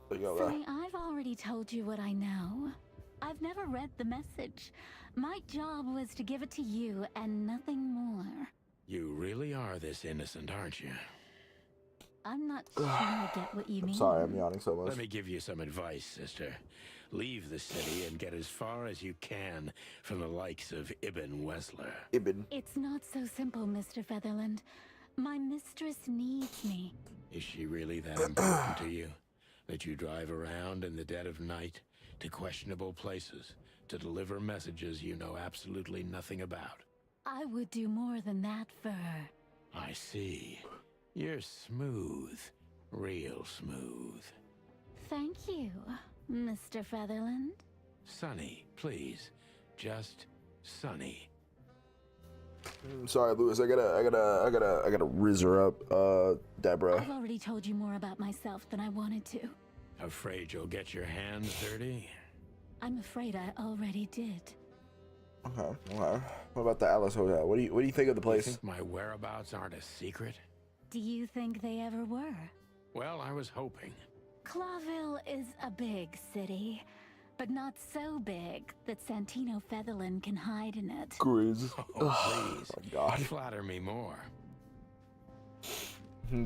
There you go. Sonny, I've already told you what I know. I've never read the message. My job was to give it to you and nothing more. You really are this innocent, aren't you? I'm not sure I get what you mean. Sorry, I'm yawning so much. Let me give you some advice, sister. Leave the city and get as far as you can from the likes of Ibn Wessler. Ibn. It's not so simple, Mr. Featherland. My mistress needs me. Is she really that important to you? That you drive around in the dead of night to questionable places to deliver messages you know absolutely nothing about? I would do more than that for her. I see. You're smooth. Real smooth. Thank you, Mr. Featherland. Sonny, please. Just Sonny. Sorry, Lewis. I gotta rizz her up. Deborah. I've already told you more about myself than I wanted to. Afraid you'll get your hands dirty? I'm afraid I already did. Okay. What about the Atlas Hotel? What do you think of the You place? think my whereabouts aren't a secret? Do you think they ever were? Well, I was hoping. Clawville is a big city, but not so big that Santino Featherland can hide in it. Grizz. Oh, please. my God. Flatter me more.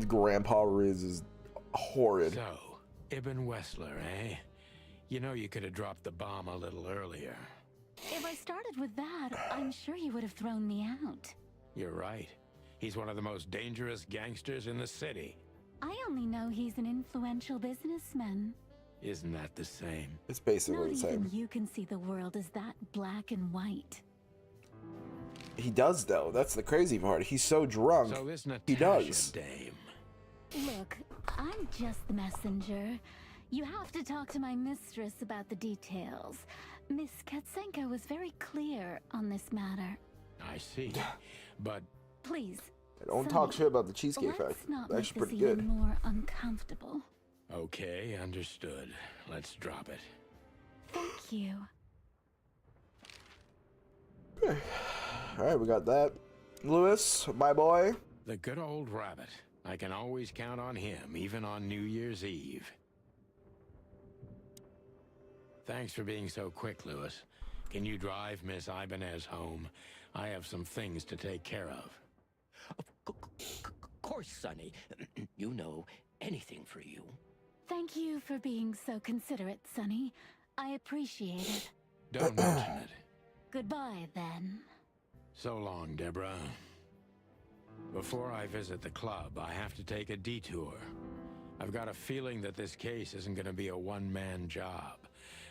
Grandpa Riz is horrid. So, Ibn Wessler, eh? You know you could have dropped the bomb a little earlier. If I started with that, I'm sure you would have thrown me out. You're right. He's one of the most dangerous gangsters in the city. I only know he's an influential businessman. Isn't that the same? It's basically Not the same. even you can see the world as that black and white. He does though. That's the crazy part. He's so drunk. So this Natasha He does. dame. Look, I'm just the messenger. You have to talk to my mistress about the details. Miss Katsenko was very clear on this matter. I see. But Please. Don't Sonny, talk shit about the Cheesecake let's Factory. not That's make actually this pretty even good. more uncomfortable. okay, understood. Let's drop it. Thank you. Alright, we got that. Lewis, my boy. The good old rabbit. I can always count on him, even on New Year's Eve. Thanks for being so quick, Lewis. Can you drive Miss Ibanez home? I have some things to take care of. Of course, Sonny. You know, anything for you. Thank you for being so considerate, Sonny. I appreciate it. Don't mention it. Goodbye, then. So long, Deborah. Before I visit the club, I have to take a detour. I've got a feeling that this case isn't going to be a one-man job.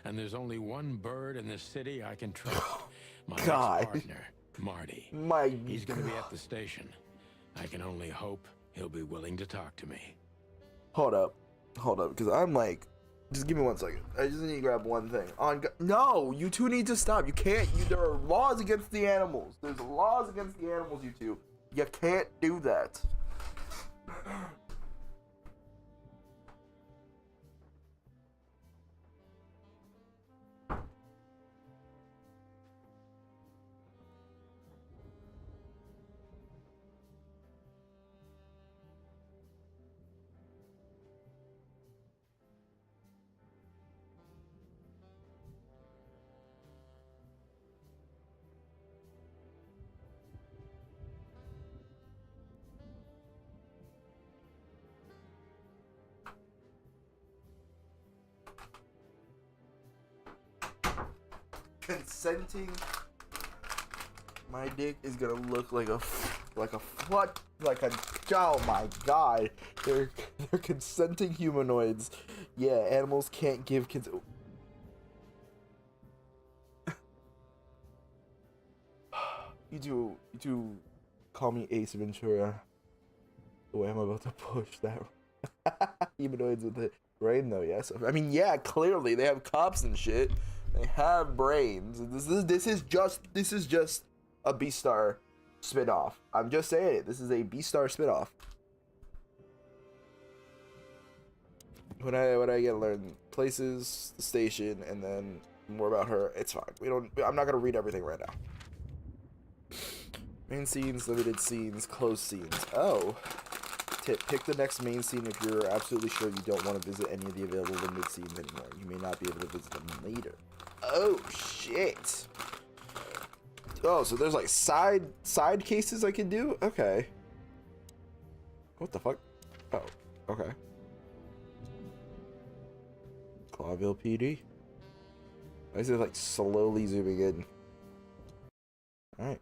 And there's only one bird in this city I can trust. My ex-partner, Marty. He's going to be at the station. I can only hope he'll be willing to talk to me. Hold up, because I'm like, just give me 1 second. I just need to grab one thing. No, you two need to stop. You can't. There are laws against the animals. There's laws against the animals, you two. You can't do that. Consenting, my dick is gonna look like a oh my god, they're consenting humanoids. Yeah, animals can't give kids. You two call me Ace Ventura. The way I'm about to push that humanoids with the brain, though. Yes, I mean, yeah, clearly they have cops and shit. They have brains. This is just a Beastar spinoff. I'm just saying it. This is a Beastar spinoff. When I get to learn places, the station, and then more about her, it's fine. I'm not gonna read everything right now. Main scenes, limited scenes, closed scenes. Oh. Tip, pick the next main scene if you're absolutely sure you don't want to visit any of the available limited scenes anymore. You may not be able to visit them later. Oh, shit. Oh, so there's like side cases I can do? Okay. What the fuck? Oh, okay. Clawville PD. Why is it like slowly zooming in? Alright.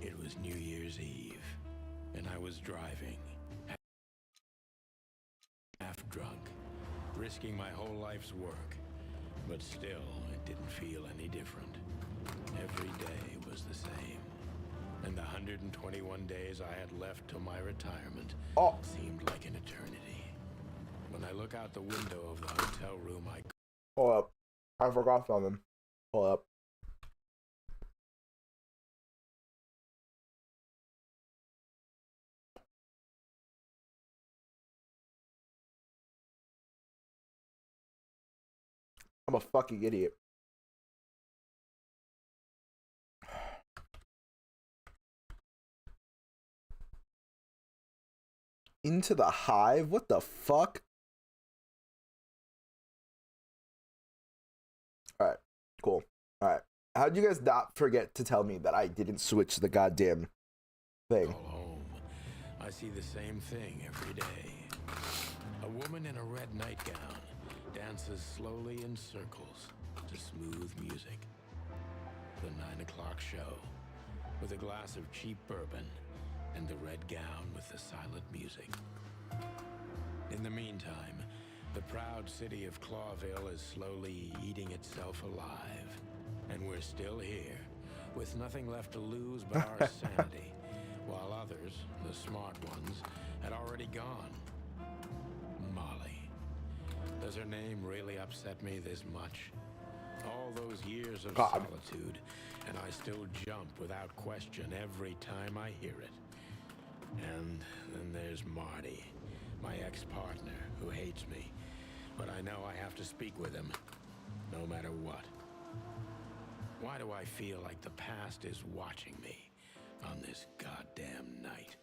It was New Year's Eve, and I was driving, half drunk, risking my whole life's work, but still, it didn't feel any different. Every day was the same, and the 121 days I had left till my retirement seemed like an eternity. When I look out the window of the hotel room, Hold up. I forgot something. Hold up. I'm a fucking idiot. Into the Hive? What the fuck? Alright, cool. Alright. How'd you guys not forget to tell me that I didn't switch the goddamn thing? call home, I see the same thing every day. A woman in a red nightgown dances slowly in circles to smooth music. The 9 o'clock show, with a glass of cheap bourbon and the red gown with the silent music. In the meantime, the proud city of Clawville is slowly eating itself alive. And we're still here, with nothing left to lose but our sanity, while others, the smart ones, had already gone. Molly. Does her name really upset me this much? All those years of solitude, and I still jump without question every time I hear it. And then there's Marty, my ex-partner, who hates me. But I know I have to speak with him, no matter what. Why do I feel like the past is watching me on this goddamn night?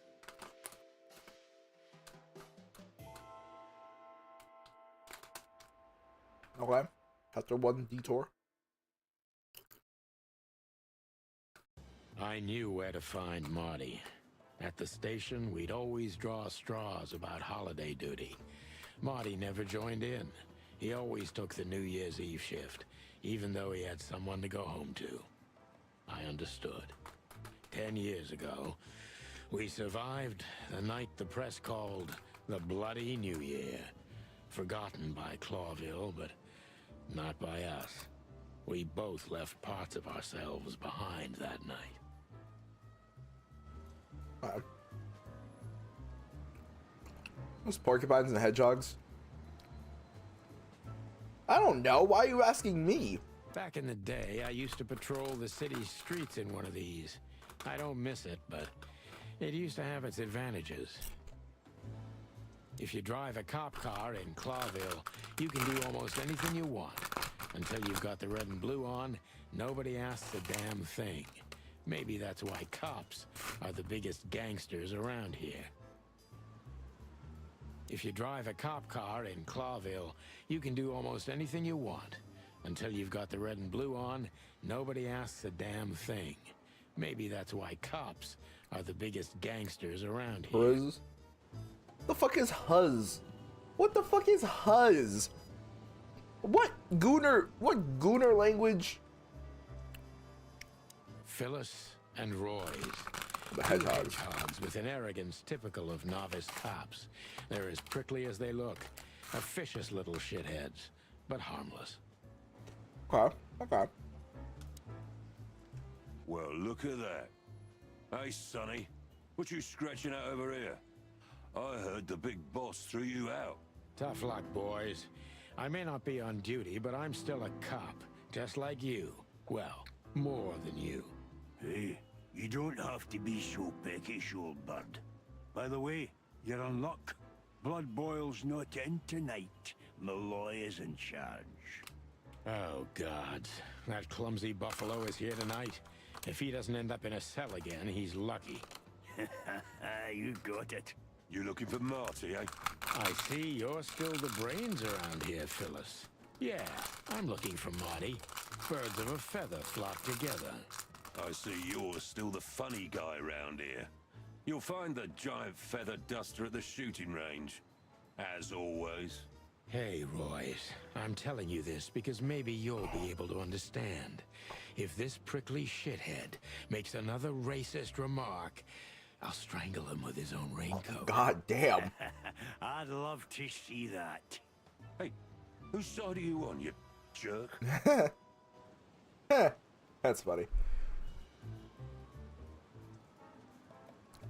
Okay. After one detour. I knew where to find Marty. At the station, we'd always draw straws about holiday duty. Marty never joined in. He always took the New Year's Eve shift, even though he had someone to go home to. I understood. 10 years ago, we survived the night the press called the Bloody New Year. Forgotten by Clawville, but not by us. We both left parts of ourselves behind that night. Those porcupines and hedgehogs? I don't know. Why are you asking me? Back in the day, I used to patrol the city's streets in one of these. I don't miss it, but it used to have its advantages. If you drive a cop car in Clawville, you can do almost anything you want. Until you've got the red and blue on, nobody asks a damn thing. Maybe that's why cops are the biggest gangsters around here. If you drive a cop car in Clawville, you can do almost anything you want. Until you've got the red and blue on, nobody asks a damn thing. Maybe that's why cops are the biggest gangsters around here. Huzz? The fuck is Huzz? What the fuck is Huzz? What gooner language? Phyllis and Roy's. The hedgehogs. Hedgehogs with an arrogance typical of novice cops. They're as prickly as they look. Officious little shitheads, but harmless. Okay, okay. Well, look at that. Hey, Sonny, what you scratching at over here? I heard the big boss threw you out. Tough luck, boys. I may not be on duty, but I'm still a cop, just like you. Well, more than you. Hey, you don't have to be so peckish, old bird. By the way, you're on luck. Blood Boil's not in tonight. Malloy is in charge. Oh, God. That clumsy buffalo is here tonight. If he doesn't end up in a cell again, he's lucky. You got it. You looking for Marty, eh? I see you're still the brains around here, Phyllis. Yeah, I'm looking for Marty. Birds of a feather flock together. I see you're still the funny guy round here. You'll find the giant feather duster at the shooting range. As always. Hey, Royce. I'm telling you this because maybe you'll be able to understand. If this prickly shithead makes another racist remark, I'll strangle him with his own raincoat. God damn. I'd love to see that. Hey, whose side are you on, you jerk? That's funny.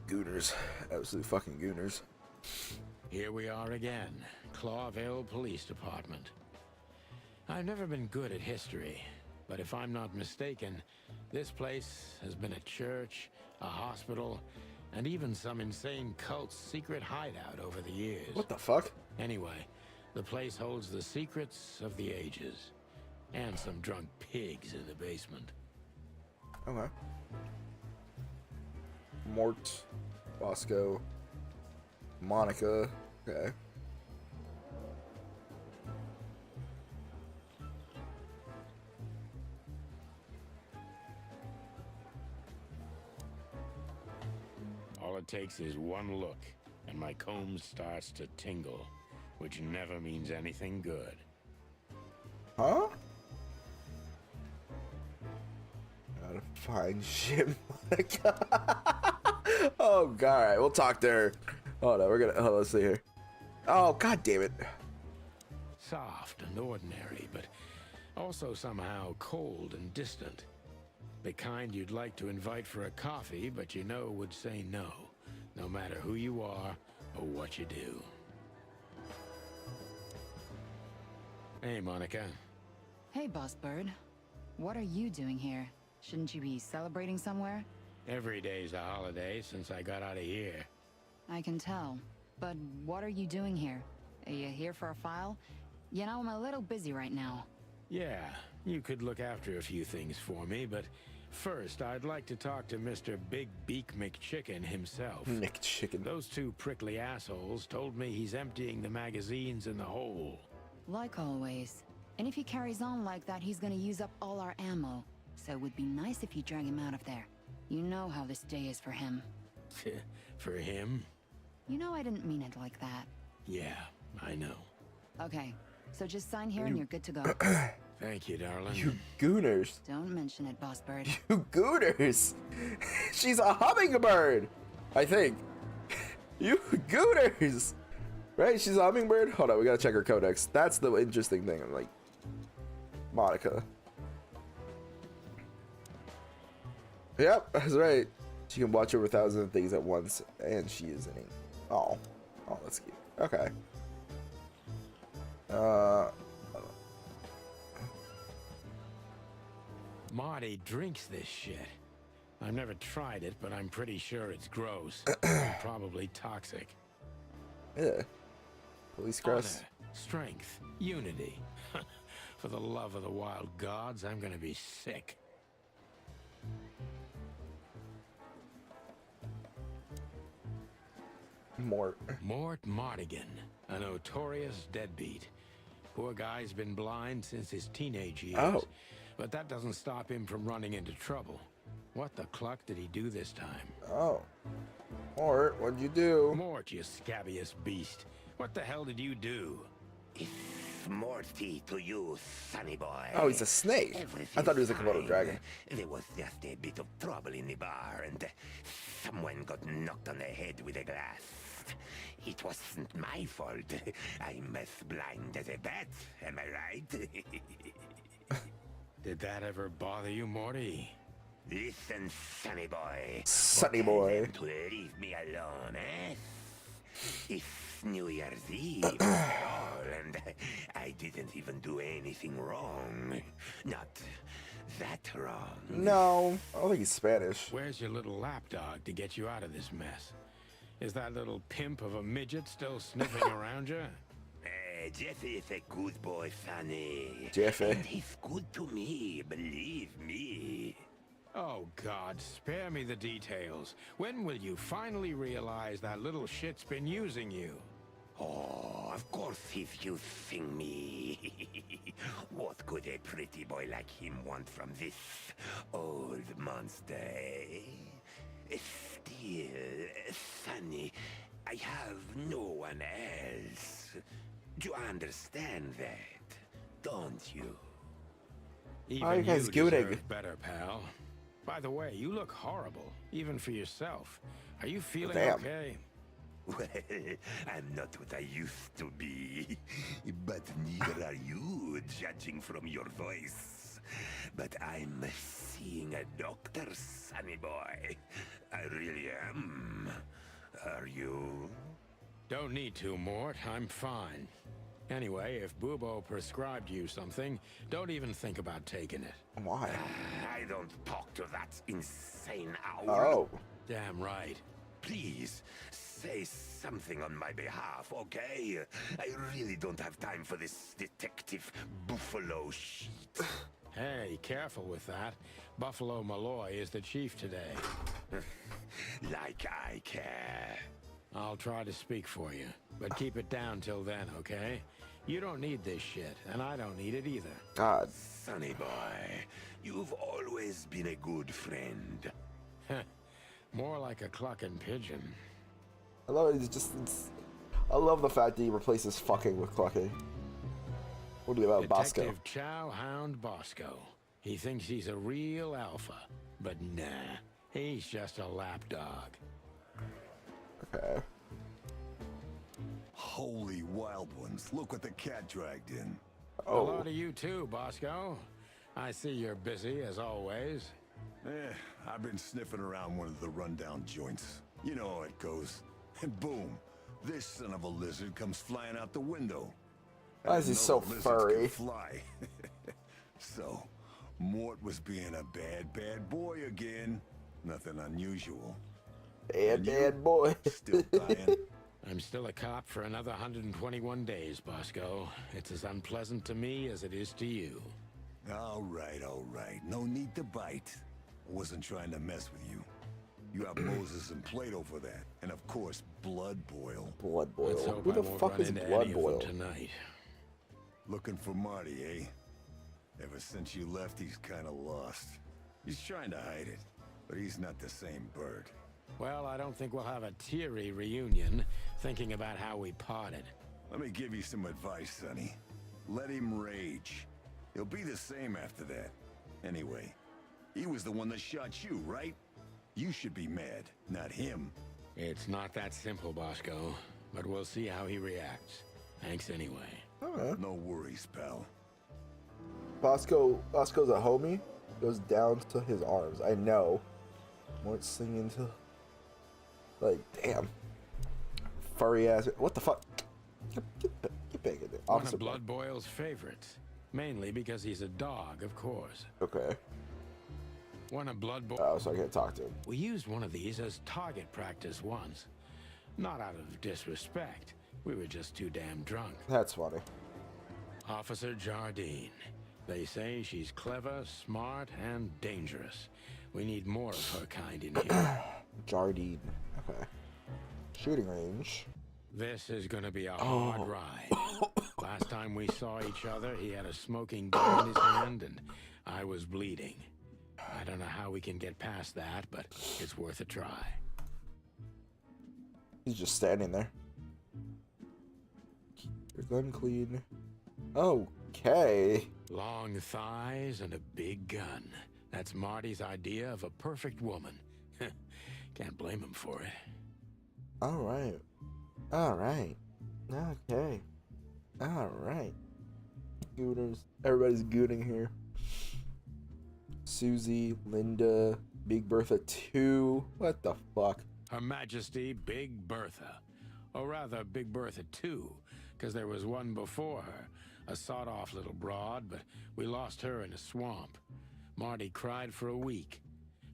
Gooners. Absolute fucking gooners. Here we are again. Clawville Police Department. I've never been good at history, but if I'm not mistaken, this place has been a church, a hospital, and even some insane cult's secret hideout over the years. What the fuck? Anyway, the place holds the secrets of the ages, and some drunk pigs in the basement. Okay. Mort, Bosco, Monica. Okay. All it takes is one look, and my comb starts to tingle, which never means anything good. Huh? Gotta find shit, Monica. Oh god, alright, we'll talk to her. Hold on, let's see here. Oh god damn it. Soft and ordinary, but also somehow cold and distant. The kind you'd like to invite for a coffee, but you know would say no, no matter who you are or what you do. Hey, Monica. Hey, Boss Bird. What are you doing here? Shouldn't you be celebrating somewhere? Every day's a holiday since I got out of here. I can tell. But what are you doing here? Are you here for a file? You know, I'm a little busy right now. Yeah, you could look after a few things for me, but first I'd like to talk to Mr. Big Beak McChicken himself. McChicken. Those two prickly assholes told me he's emptying the magazines in the hole. Like always. And if he carries on like that, he's gonna use up all our ammo. So it would be nice if you drag him out of there. You know how this day is for him. For him? You know I didn't mean it like that. Yeah, I know. Okay, so just sign here and you're good to go. Thank you, darling. You gooners. Don't mention it, Boss Bird. You gooners. She's a hummingbird, I think. You gooners. Right, she's a hummingbird? Hold on, we gotta check her codex. That's the interesting thing. I'm like, Monica. Yep, that's right. She can watch over thousands of things at once, and she is an ink. Oh, that's cute. Okay. Marty drinks this shit. I've never tried it, but I'm pretty sure it's gross. Probably toxic. Yeah. Police crest. Honor, strength, unity. For the love of the wild gods, I'm gonna be sick. Mort Mardigan, a notorious deadbeat. Poor guy's been blind since his teenage years. Oh. But that doesn't stop him from running into trouble. What the cluck did he do this time? Oh. Mort, what'd you do? Mort, you scabbiest beast. What the hell did you do? It's Morty to you, sonny boy. Oh, he's a snake. I thought he was a Komodo dragon. There was just a bit of trouble in the bar, and someone got knocked on the head with a glass. It wasn't my fault. I'm as blind as a bat, am I right? Did that ever bother you, Morty? Listen, sonny boy. Sonny Tell boy. them to leave me alone, eh? It's New Year's Eve after all, and I didn't even do anything wrong. Not that wrong. No, I don't think he's Spanish. Where's your little lapdog to get you out of this mess? Is that little pimp of a midget still sniffing around you? Jeffy is a good boy, Sonny. Jeffy. And he's good to me, believe me. Oh, God, spare me the details. When will you finally realize that little shit's been using you? Oh, of course he's using me. What could a pretty boy like him want from this old monster, eh? Still, Sonny, I have no one else. You understand that, don't you? Even Oh, you guys deserve gooning. better, pal. By the way, you look horrible, even for yourself. Are you feeling Damn. okay? Well, I'm not what I used to be, but neither are you, judging from your voice. But I'm seeing a doctor, sonny boy. I really am. Are you? Don't need to, Mort. I'm fine. Anyway, if Bubo prescribed you something, don't even think about taking it. Why? I don't talk to that insane owl. Oh. Damn right. Please, say something on my behalf, okay? I really don't have time for this detective buffalo shit. Hey, careful with that. Buffalo Malloy is the chief today. Like I care. I'll try to speak for you, but keep it down till then, okay? You don't need this shit, and I don't need it either. God. Sonny boy, you've always been a good friend. More like a clucking pigeon. I love it. I love the fact that he replaces fucking with clucking. What do you about Bosco? Detective Chow Hound Bosco. He thinks he's a real alpha, but nah, he's just a lapdog. Okay. Holy wild ones, look what the cat dragged in. Hello to you too, Bosco. I see you're busy as always. I've been sniffing around one of the rundown joints. You know how it goes. And boom, this son of a lizard comes flying out the window. Why is he so furry? Fly. So, Mort was being a bad boy again. Nothing unusual. Bad boy. Still dying. I'm still a cop for another 121 days, Bosco. It's as unpleasant to me as it is to you. All right. No need to bite. I wasn't trying to mess with you. You have Moses and Plato for that. And of course, Blood Boil. Blood Let's Boil. hope Who I the won't fuck run is into Blood any of Boil? them tonight. Looking for Marty, eh? Ever since you left, he's kinda lost. He's trying to hide it, but he's not the same bird. Well, I don't think we'll have a teary reunion, thinking about how we parted. Let me give you some advice, Sonny. Let him rage. He'll be the same after that. Anyway, he was the one that shot you, right? You should be mad, not him. It's not that simple, Bosco, but we'll see how he reacts. Thanks anyway. Alright. No worries, pal. Bosco's a homie. Goes down to his arms. I know. Won't sing into. Like, damn. Furry ass. What the fuck? Get back in there. One of Blood Boyle's favorites. Mainly because he's a dog, of course. Okay. One of Blood Boyle. Oh, so I can't talk to him. We used one of these as target practice once. Not out of disrespect. We were just too damn drunk. That's funny. Officer Jardine. They say she's clever, smart, and dangerous. We need more of her kind in here. Jardine. Okay. Shooting range. This is gonna be a hard ride. Last time we saw each other, he had a smoking gun in his hand, and I was bleeding. I don't know how we can get past that, but it's worth a try. He's just standing there. Keep your gun clean. Okay. Long thighs and a big gun. That's Marty's idea of a perfect woman. Can't blame him for it. Alright. Alright. Okay. Alright. Gooners. Everybody's gooning here. Susie, Linda, Big Bertha 2. What the fuck? Her Majesty Big Bertha. Or rather, Big Bertha 2, because there was one before her. A sawed-off little broad, but we lost her in a swamp. Marty cried for a week.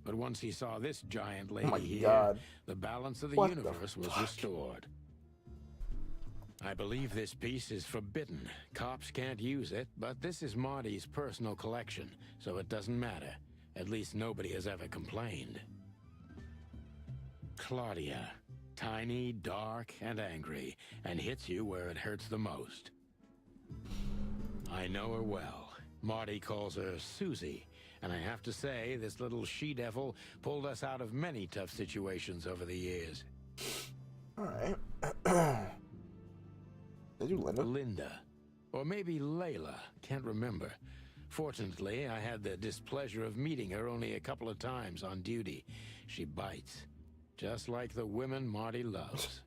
But once he saw this giant lady here, the balance of the universe was restored. I believe this piece is forbidden. Cops can't use it, but this is Marty's personal collection, so it doesn't matter. At least nobody has ever complained. Claudia. Tiny, dark, and angry, and hits you where it hurts the most. I know her well. Marty calls her Susie, and I have to say, this little she-devil pulled us out of many tough situations over the years. Alright. Did you Linda? Linda. Or maybe Layla. Can't remember. Fortunately, I had the displeasure of meeting her only a couple of times on duty. She bites. Just like the women Marty loves.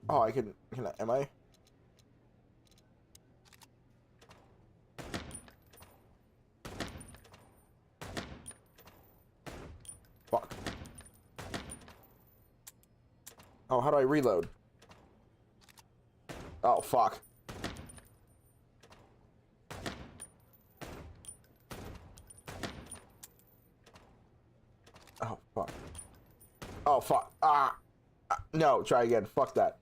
Oh, I am I? Fuck. Oh, how do I reload? Oh, fuck. Oh, fuck. Oh, fuck. No, try again. Fuck that.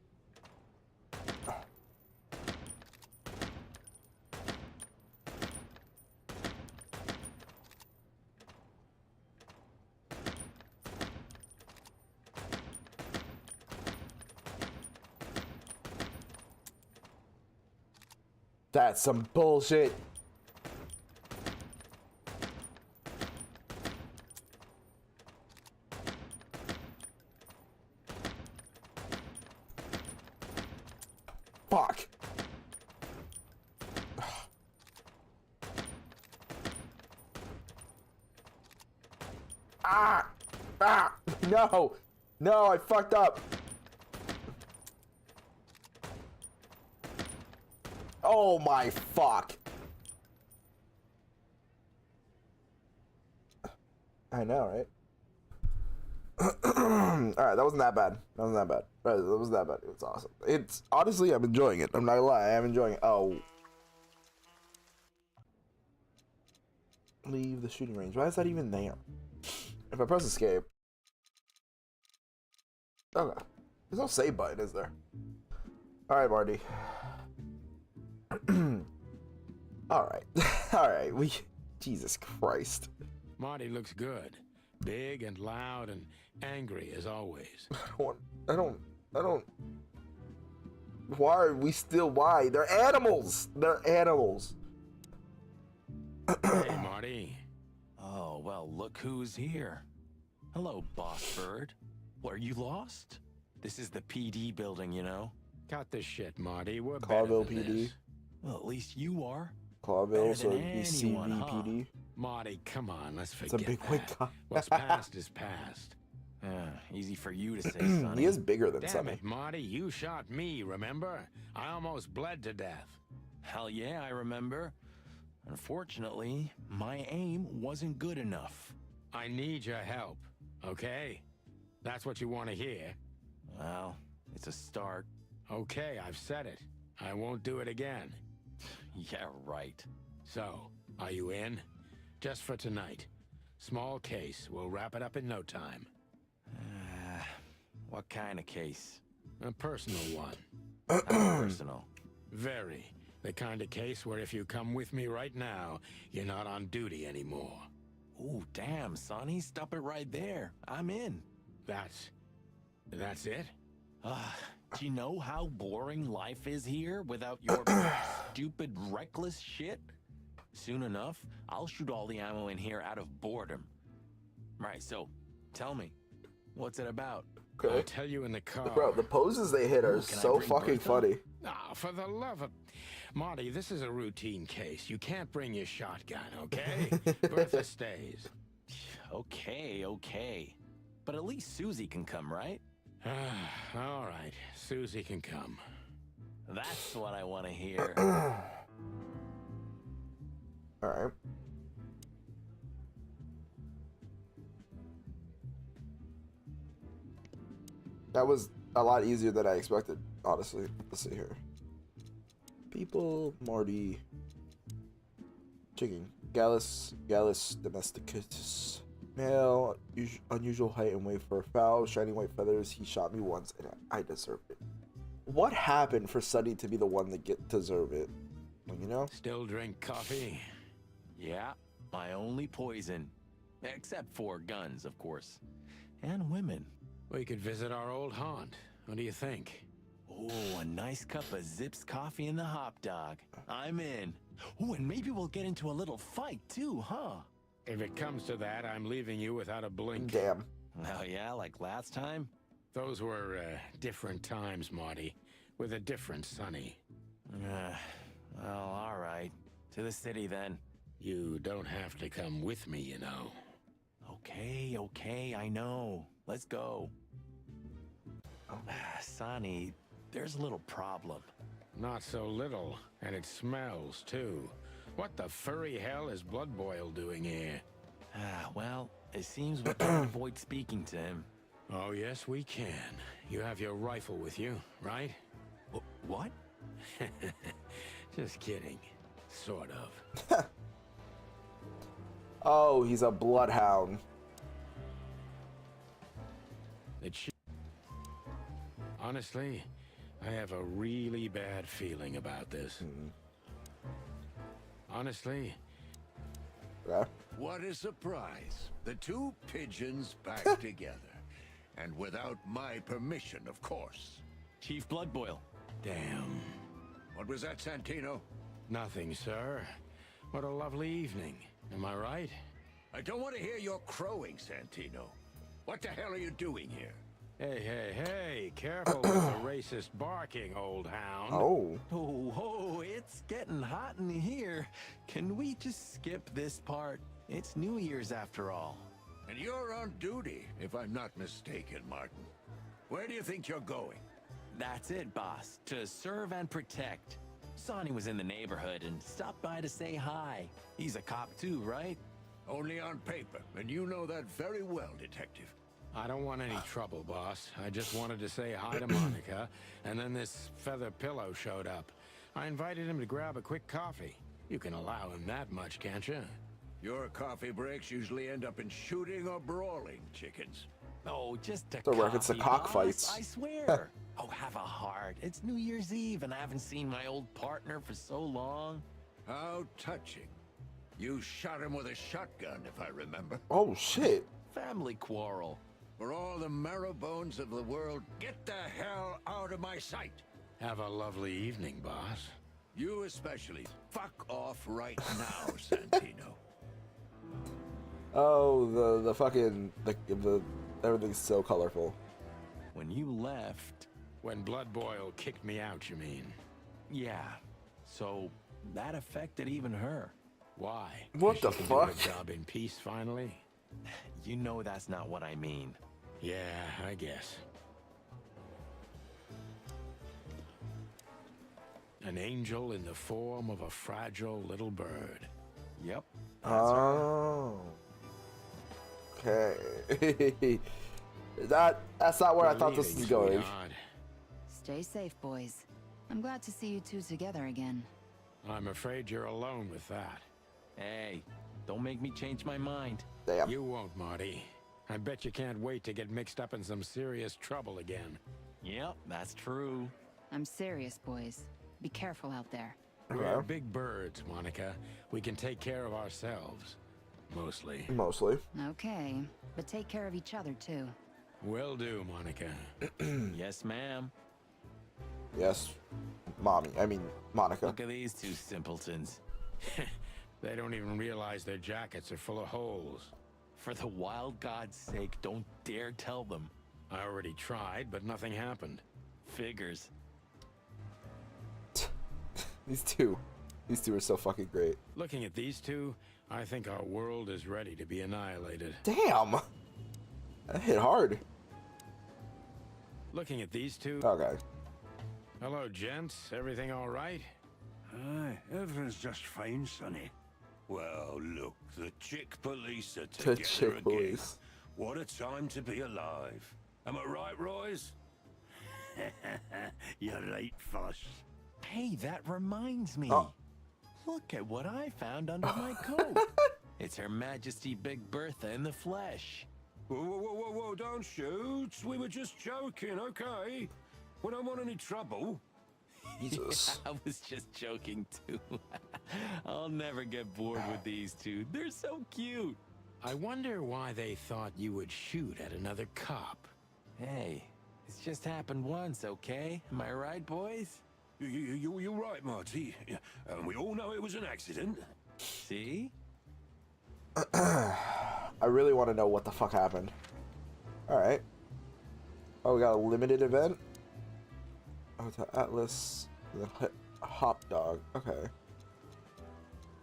That's some bullshit. Fuck. No. No, I fucked up. Oh my fuck. I know, right? Alright, that wasn't that bad. That wasn't that bad. Right, that wasn't that bad. It was awesome. It's honestly, I'm enjoying it. I'm not gonna lie, I am enjoying it. Oh. Leave the shooting range. Why is that even there? If I press escape. Okay. There's no save button, is there? Alright, Marty. Alright. Alright, Jesus Christ. Marty looks good. Big and loud and angry as always. I don't. Why are we still? Why? They're animals. They're animals. Hey, Marty. Oh, well, look who's here. Hello, Boss Bird. What, are you lost? This is the PD building, you know? Cut the shit, Marty. We're Clawville better than PD. this. Well, at least you are. Clawville, so Better it'd than be anyone, huh? CVPD. Marty, come on, let's It's a forget big that. wig guy. What's past is past. Easy for you to say, Sonny. He is bigger than Damn Sonny. it, Marty, you shot me, remember? I almost bled to death. Hell yeah, I remember. Unfortunately, my aim wasn't good enough. I need your help, okay? That's what you want to hear. Well, it's a start. Okay, I've said it. I won't do it again. Yeah, right. So, are you in? Just for tonight. Small case. We'll wrap it up in no time. What kind of case? A personal one. How personal? Very. The kind of case where if you come with me right now, you're not on duty anymore. Ooh, damn, Sonny. Stop it right there. I'm in. That's it? Do you know how boring life is here without your stupid, reckless shit? Soon enough, I'll shoot all the ammo in here out of boredom. Right, so, tell me, what's it about? Okay. I'll tell you in the car. Bro, the poses they hit are Can I so bring fucking Bertha? funny. Ah, for the love of... Marty, this is a routine case. You can't bring your shotgun, okay? Bertha stays. Okay. But at least Susie can come, right? All right, Susie can come. That's what I want to hear. All right. That was a lot easier than I expected, honestly. Let's see here. People, Marty, chicken, Gallus domesticus, male, unusual height and weight for a fowl, shiny white feathers. He shot me once, and I deserved it. What happened for Sunny to be the one that deserve it? You know? Still drink coffee? Yeah, my only poison. Except for guns, of course. And women. We could visit our old haunt. What do you think? Oh, a nice cup of Zips coffee and the hop dog. I'm in. Oh, and maybe we'll get into a little fight too, huh? If it comes to that, I'm leaving you without a blink. Damn. Oh yeah, like last time? Those were different times, Marty. With a different Sonny. Well, all right. To the city then. You don't have to come with me, you know. Okay, I know. Let's go. Sonny, there's a little problem. Not so little, and it smells, too. What the furry hell is Blood Boil doing here? Well, it seems we can't avoid speaking to him. Oh, yes, we can. You have your rifle with you, right? What? Just kidding. Sort of. Oh, he's a bloodhound. Honestly, I have a really bad feeling about this. Honestly. Yeah. What a surprise. The two pigeons back together. And without my permission, of course. Chief Bloodboil. Damn. What was that, Santino? Nothing, sir. What a lovely evening. Am I right? I don't want to hear your crowing, Santino. What the hell are you doing here? Hey, careful with the racist barking, old hound. Oh, it's getting hot in here. Can we just skip this part? It's New Year's after all. And you're on duty, if I'm not mistaken, Martin. Where do you think you're going? That's it, boss. To serve and protect. Sonny was in the neighborhood and stopped by to say hi. He's a cop too, right? Only on paper, and you know that very well, Detective. I don't want any trouble, boss. I just wanted to say hi to Monica, and then this feather pillow showed up. I invited him to grab a quick coffee. You can allow him that much, can't you? Your coffee breaks usually end up in shooting or brawling, chickens. Oh, just a The reference to cockfights. I swear. Oh, have a heart. It's New Year's Eve, and I haven't seen my old partner for so long. How touching. You shot him with a shotgun, if I remember. Oh, shit. family quarrel. For all the marrow bones of the world, get the hell out of my sight. Have a lovely evening, boss. You especially. Fuck off right now, Santino. Oh, the fucking the everything's so colorful. When you left, When Blood Boil kicked me out, you mean? yeah. So that affected even her. Why? What She the can fuck? Do a job in peace, finally? You know that's not what I mean. Yeah, I guess. An angel in the form of a fragile little bird. Yep. Oh. Okay. That's not where I thought this was going. Stay safe, boys. I'm glad to see you two together again. I'm afraid you're alone with that. Hey, don't make me change my mind. Damn. You won't, Marty. I bet you can't wait to get mixed up in some serious trouble again. Yep, that's true. I'm serious, boys. Be careful out there. We're big birds, Monica. We can take care of ourselves. Mostly. Mostly. Okay, but take care of each other, too. Will do, Monica. Yes, ma'am. Yes. Mommy. I mean, Monica. Look at these two simpletons. They don't even realize their jackets are full of holes. For the wild God's sake, don't dare tell them. I already tried, but nothing happened. Figures. These two are so fucking great. Looking at these two, I think our world is ready to be annihilated. Damn. That hit hard. Looking at these two. Okay. Hello, gents. Everything all right? Aye, everything's just fine, Sonny. Well, look, the chick police are The together chick again. police. What a time to be alive. Am I right, Royce? You're right, Foss. Hey, that reminds me. Oh. Look at what I found under my coat. It's Her Majesty Big Bertha in the flesh. Whoa, whoa, whoa, whoa, whoa, don't shoot. We were just joking, okay? We don't want any trouble. Jesus. I was just joking too. I'll never get bored with these two. They're so cute. I wonder why they thought you would shoot at another cop. Hey, it's just happened once, okay? Am I right, boys? You're right, Marty. And we all know it was an accident. See? I really want to know what the fuck happened. Alright. Oh, we got a limited event? Oh, it's Atlas. And then Hot Dog. Okay.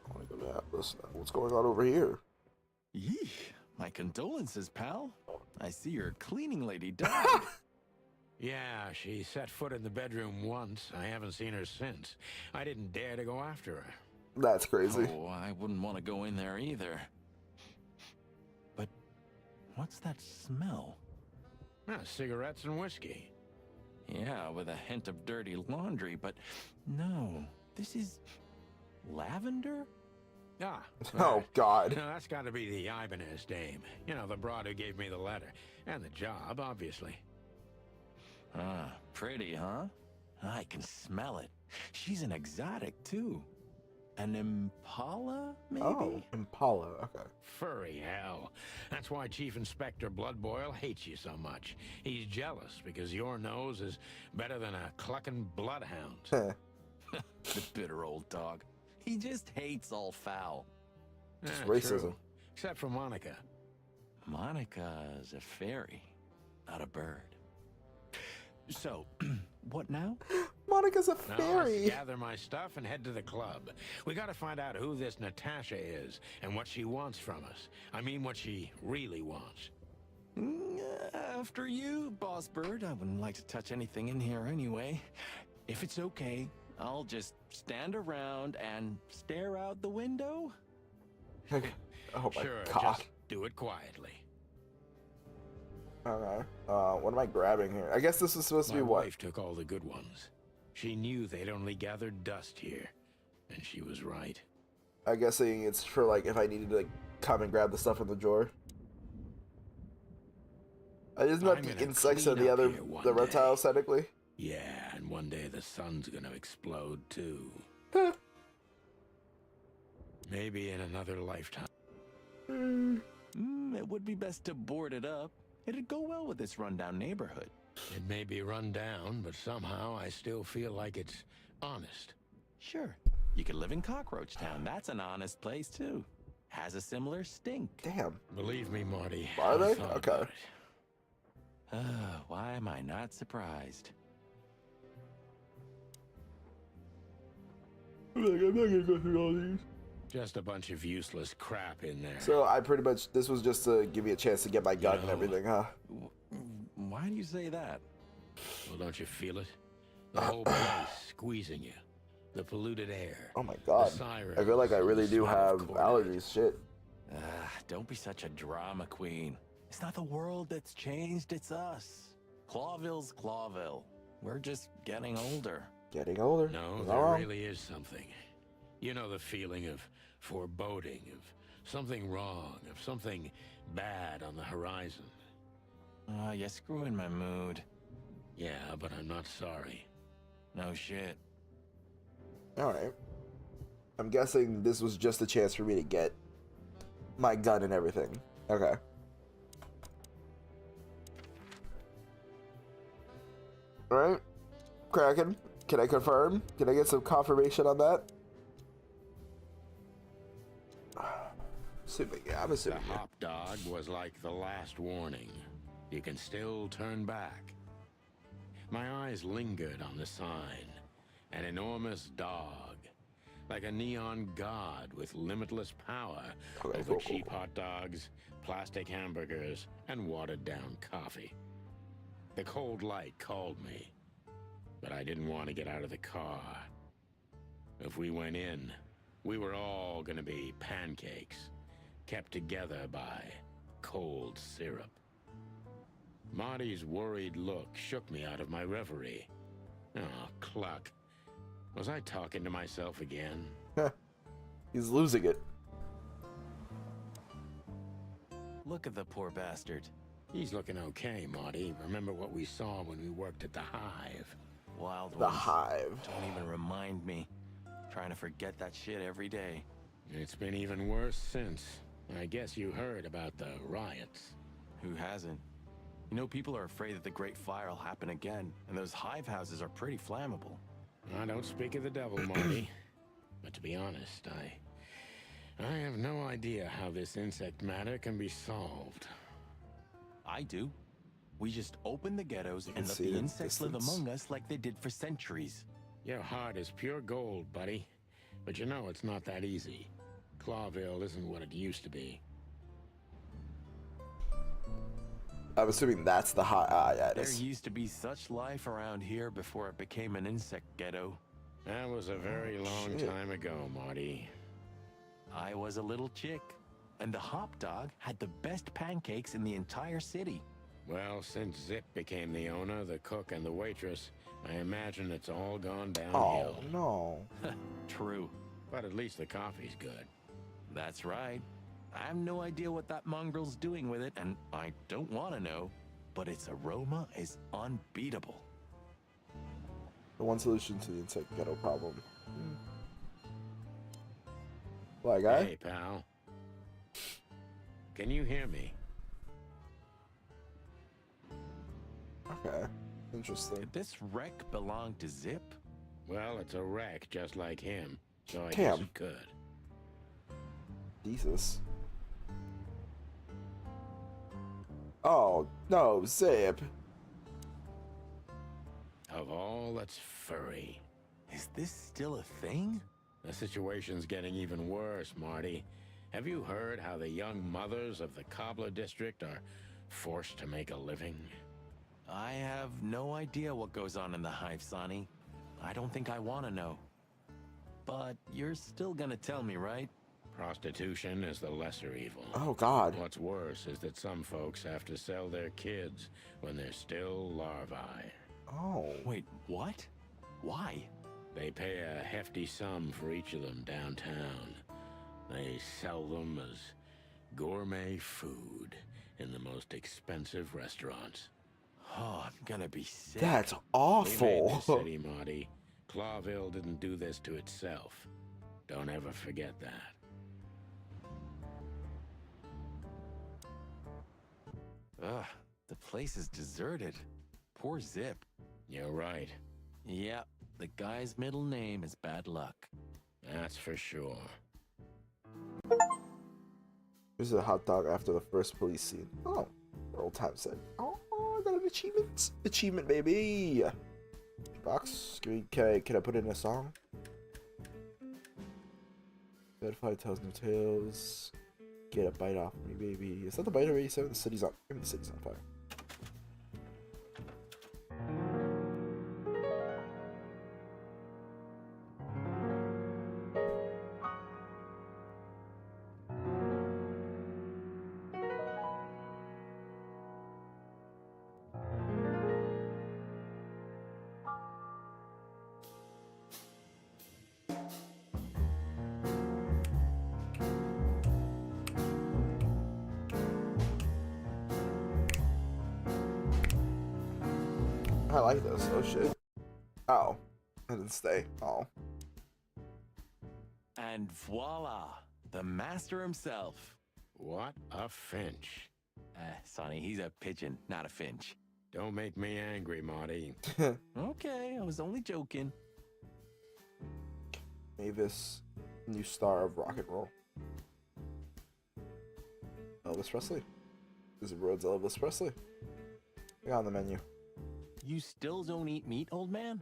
I want to go to Atlas now. What's going on over here? Yeesh. My condolences, pal. I see your cleaning lady died. Yeah, she set foot in the bedroom once. I haven't seen her since. I didn't dare to go after her. That's crazy. Oh, I wouldn't want to go in there either. But what's that smell? Cigarettes and whiskey. Yeah, with a hint of dirty laundry, but no, this is lavender? Ah. Oh, right. God. No, that's got to be the Ibanez dame. You know, the broad who gave me the letter. And the job, obviously. Ah, pretty, huh? I can smell it. She's an exotic, too. An impala, maybe? Oh, Impala. Okay. Furry hell. That's why Chief Inspector Bloodboil hates you so much. He's jealous because your nose is better than a clucking bloodhound. The bitter old dog. He just hates all foul. Just True. racism. Except for Monica. Monica's a fairy, not a bird. So, what now? Monica's a Now, fairy. let's gather my stuff and head to the club. We gotta find out who this Natasha is and what she wants from us. I mean, what she really wants. After you, Boss Bird. I wouldn't like to touch anything in here anyway. If it's okay, I'll just stand around and stare out the window. Oh my Sure, God. just do it quietly. Okay. What am I grabbing here? I guess this is supposed to be My what? wife took all the good ones. She knew they'd only gathered dust here, and she was right. I'm guessing it's for like if I needed to like come and grab the stuff in the drawer. Isn't that I'm the gonna insects clean and the up other here one the day. reptiles technically? Yeah, and one day the sun's gonna explode too. Maybe in another lifetime. it would be best to board it up. It'd go well with this rundown neighborhood. It may be run down, but somehow I still feel like it's honest. Sure, you could live in Cockroach Town. That's an honest place, too. Has a similar stink. Damn. Believe me, Marty. Are they? I've thought Okay. about it. Why am I not surprised? I'm not gonna go through all these. Just a bunch of useless crap in there. So I pretty much, this was just to give me a chance to get my gun and know, everything, huh? Why do you say that? Well, don't you feel it? The whole place squeezing you. The polluted air. Oh my god. I feel like I really do have allergies. Shit. Don't be such a drama queen. It's not the world that's changed, it's us. Clawville's Clawville. We're just getting older. Getting older? No, Is that there wrong? really is something. You know the feeling of foreboding, of something wrong, of something bad on the horizon. You're screwing my mood. Yeah, but I'm not sorry. No shit. Alright. I'm guessing this was just a chance for me to get my gun and everything. Okay. Alright. Kraken, can I confirm? Can I get some confirmation on that? Assuming, yeah, I'm assuming. The hop dog was like the last warning. You can still turn back. My eyes lingered on the sign. An enormous dog. Like a neon god with limitless power over cheap hot dogs, plastic hamburgers, and watered-down coffee. The cold light called me, but I didn't want to get out of the car. If we went in, we were all gonna be pancakes, kept together by cold syrup. Marty's worried look shook me out of my reverie. Oh, cluck. Was I talking to myself again? He's losing it. Look at the poor bastard. He's looking okay, Marty. Remember what we saw when we worked at the Hive? Wild The ones. Hive. Don't even remind me. Trying to forget that shit every day. It's been even worse since. I guess you heard about the riots. Who hasn't? You know, people are afraid that the Great Fire will happen again, and those hive houses are pretty flammable. I don't speak of the devil, Marty. But to be honest, I have no idea how this insect matter can be solved. I do. We just open the ghettos and let see the the insects live distance. among us like they did for centuries. Your heart is pure gold, buddy. But you know it's not that easy. Clawville isn't what it used to be. I'm assuming that's the hot. Yeah, it There is. used to be such life around here before it became an insect ghetto. That was a very long shit. time ago, Marty. I was a little chick, and the hop dog had the best pancakes in the entire city. Well, since Zip became the owner, the cook, and the waitress, I imagine it's all gone Oh downhill. no. True. But at least the coffee's good. That's right. I have no idea what that mongrel's doing with it, and I don't want to know, but its aroma is unbeatable. The one solution to the insect ghetto problem. What, guy? Hey, pal. Can you hear me? Okay. Interesting. Did this wreck belong to Zip? Well, it's a wreck just like him, so I guess Damn. it could. Jesus. Oh, no, Zip. Of all that's furry. Is this still a thing? The situation's getting even worse, Marty. Have you heard how the young mothers of the Cobbler District are forced to make a living? I have no idea what goes on in the hive, Sonny. I don't think I want to know. But you're still gonna tell me, right? Prostitution is the lesser evil. Oh, God. What's worse is that some folks have to sell their kids when they're still larvae. Oh. Wait, what? Why? They pay a hefty sum for each of them downtown. They sell them as gourmet food in the most expensive restaurants. Oh, I'm gonna be sick. That's We made awful. this city, Marty. Clawville didn't do this to itself. Don't ever forget that. Ugh, the place is deserted. Poor Zip. You're right. Yep, the guy's middle name is Bad Luck. That's for sure. This is a hot dog after the first police scene. Oh, old time said. Oh, I got an achievement. Achievement, baby. Box. Can I put in a song? Bedfly tells no tales. Get a bite off me, baby. Is that the bite already? So the city's on. Maybe the city's on fire. I like this. Oh shit. Oh. I didn't stay. Oh. And voila, the master himself. What a finch. Sonny, he's a pigeon, not a finch. Don't make me angry, Marty. Okay, I was only joking. Mavis, new star of rock and roll. Elvis Presley. Is it Rhodes Elvis Presley? I got on the menu. You still don't eat meat, old man?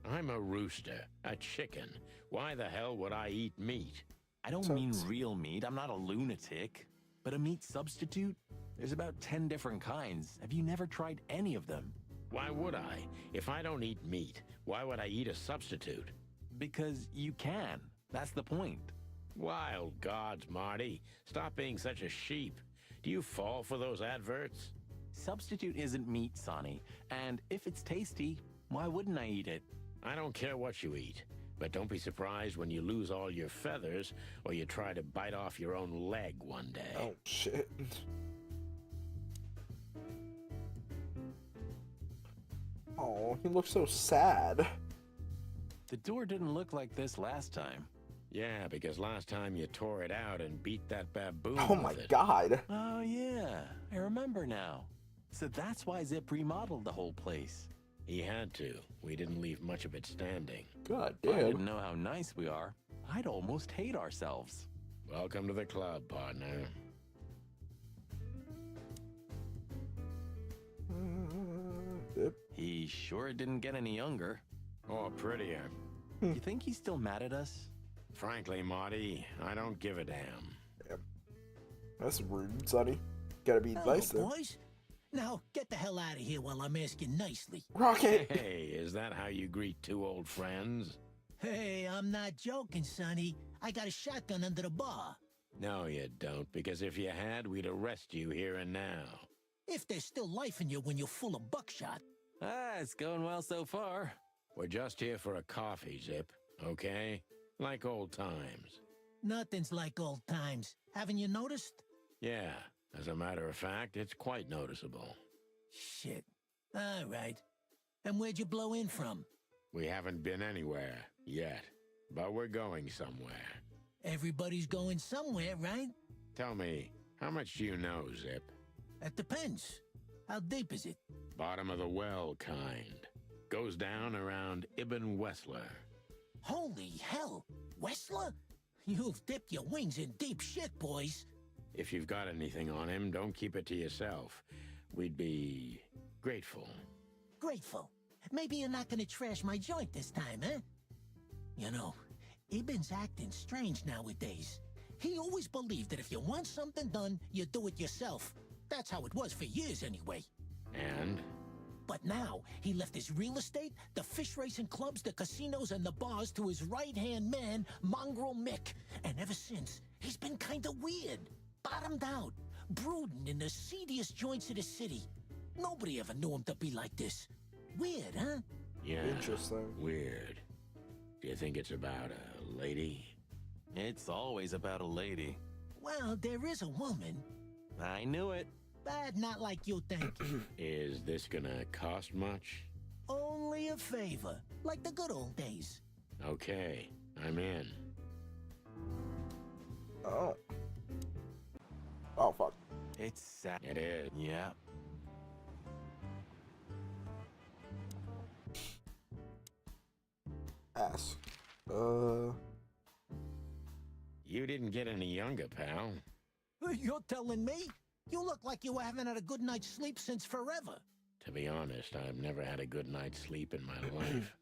I'm a rooster, a chicken. Why the hell would I eat meat? I don't mean real meat. I'm not a lunatic. But a meat substitute? There's about 10 different kinds. Have you never tried any of them? Why would I? If I don't eat meat, why would I eat a substitute? Because you can. That's the point. Wild gods, Marty. Stop being such a sheep. Do you fall for those adverts? Substitute isn't meat, Sonny. And if it's tasty, why wouldn't I eat it? I don't care what you eat. But don't be surprised when you lose all your feathers or you try to bite off your own leg one day. Oh, shit. Oh, he looks so sad. The door didn't look like this last time. Yeah, because last time you tore it out and beat that baboon. Oh my god. Oh yeah, I remember now. So that's why Zip remodeled the whole place. He had to. We didn't leave much of it standing. God If I damn. didn't know how nice we are, I'd almost hate ourselves. Welcome to the club, partner. Yep. He sure didn't get any younger. Or prettier. You think he's still mad at us? Frankly, Marty, I don't give a damn. Damn. That's rude, Sonny. Gotta be Hello, nice there. boys. Now, get the hell out of here while I'm asking nicely. Rocket! Hey, is that how you greet two old friends? Hey, I'm not joking, Sonny. I got a shotgun under the bar. No, you don't, because if you had, we'd arrest you here and now. If there's still life in you when you're full of buckshot. It's going well so far. We're just here for a coffee, Zip, okay? Like old times. Nothing's like old times. Haven't you noticed? Yeah, as a matter of fact, it's quite noticeable. Shit. All right. And where'd you blow in from? We haven't been anywhere yet, but we're going somewhere. Everybody's going somewhere, right? Tell me, how much do you know, Zip? That depends. How deep is it? Bottom of the well kind. Goes down around Ibn Wessler. Holy hell! Wessler? You've dipped your wings in deep shit, boys. If you've got anything on him, don't keep it to yourself. We'd be grateful. Grateful. Maybe you're not gonna trash my joint this time, eh? You know, Ibn's acting strange nowadays. He always believed that if you want something done, you do it yourself. That's how it was for years anyway. And? But now, he left his real estate, the fish racing clubs, the casinos, and the bars to his right-hand man, Mongrel Mick. And ever since, he's been kinda weird. Bottomed out. Brooding in the seediest joints of the city. Nobody ever knew him to be like this. Weird, huh? Yeah, Interesting. weird. Do you think it's about a lady? It's always about a lady. Well, there is a woman. I knew it. But not like you think. Is this gonna cost much? Only a favor. Like the good old days. Okay, I'm in. Oh. Oh, fuck. It's sad. It is. Yeah. Ask. You didn't get any younger, pal. You're telling me? You look like you haven't had a good night's sleep since forever. To be honest, I've never had a good night's sleep in my life.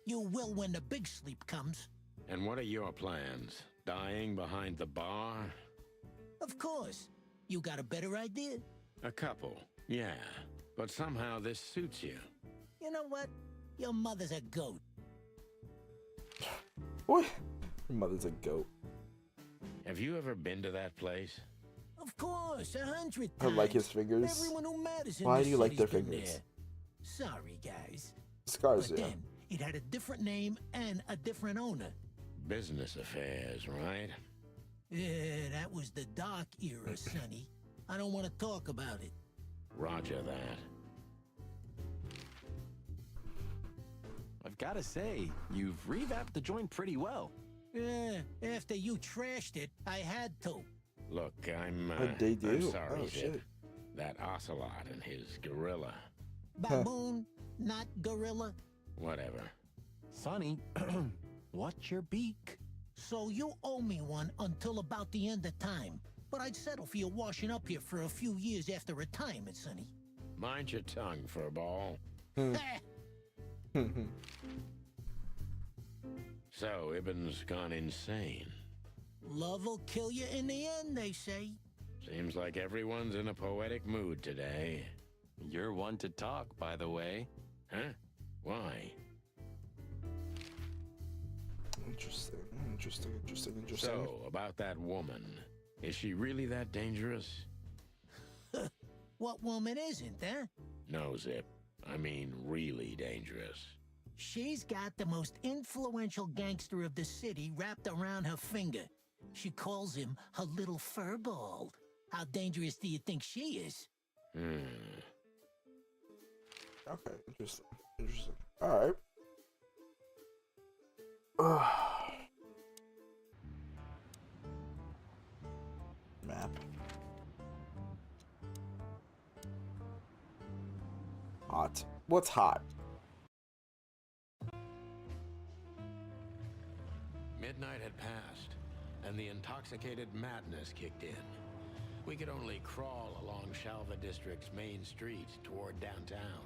You will when the big sleep comes. And what are your plans? Dying behind the bar? Of course. You got a better idea? A couple, yeah. But somehow this suits you. You know what? Your mother's a goat. What? Your mother's a goat. Have you ever been to that place? Of course, 100 I times. like his fingers. Everyone who matters in Why this do you like their city's been fingers? there. Sorry, guys. Scars, But yeah. then, it had a different name and a different owner. Business affairs, right? Yeah, that was the dark era, Sonny. I don't want to talk about it. Roger that. I've got to say, you've revamped the joint pretty well. Yeah, after you trashed it, I had to. Look, I'm they do? I'm sorry, Oh, Zip. shit. That ocelot and his gorilla. Baboon, not gorilla. Whatever. Sonny, what's your beak? So you owe me one until about the end of time. But I'd settle for you washing up here for a few years after retirement, Sonny. Mind your tongue, furball. So, Ibn's gone insane. Love will kill you in the end, they say. Seems like everyone's in a poetic mood today. You're one to talk, by the way. Huh? Why? Interesting. Interesting. So, about that woman. Is she really that dangerous? What woman isn't, huh? No, Zip. I mean, really dangerous. She's got the most influential gangster of the city wrapped around her finger. She calls him her little furball. How dangerous do you think she is? Okay, interesting. All right. Map. Hot. What's hot? Midnight had passed, and the intoxicated madness kicked in. We could only crawl along Shalva District's main street toward downtown.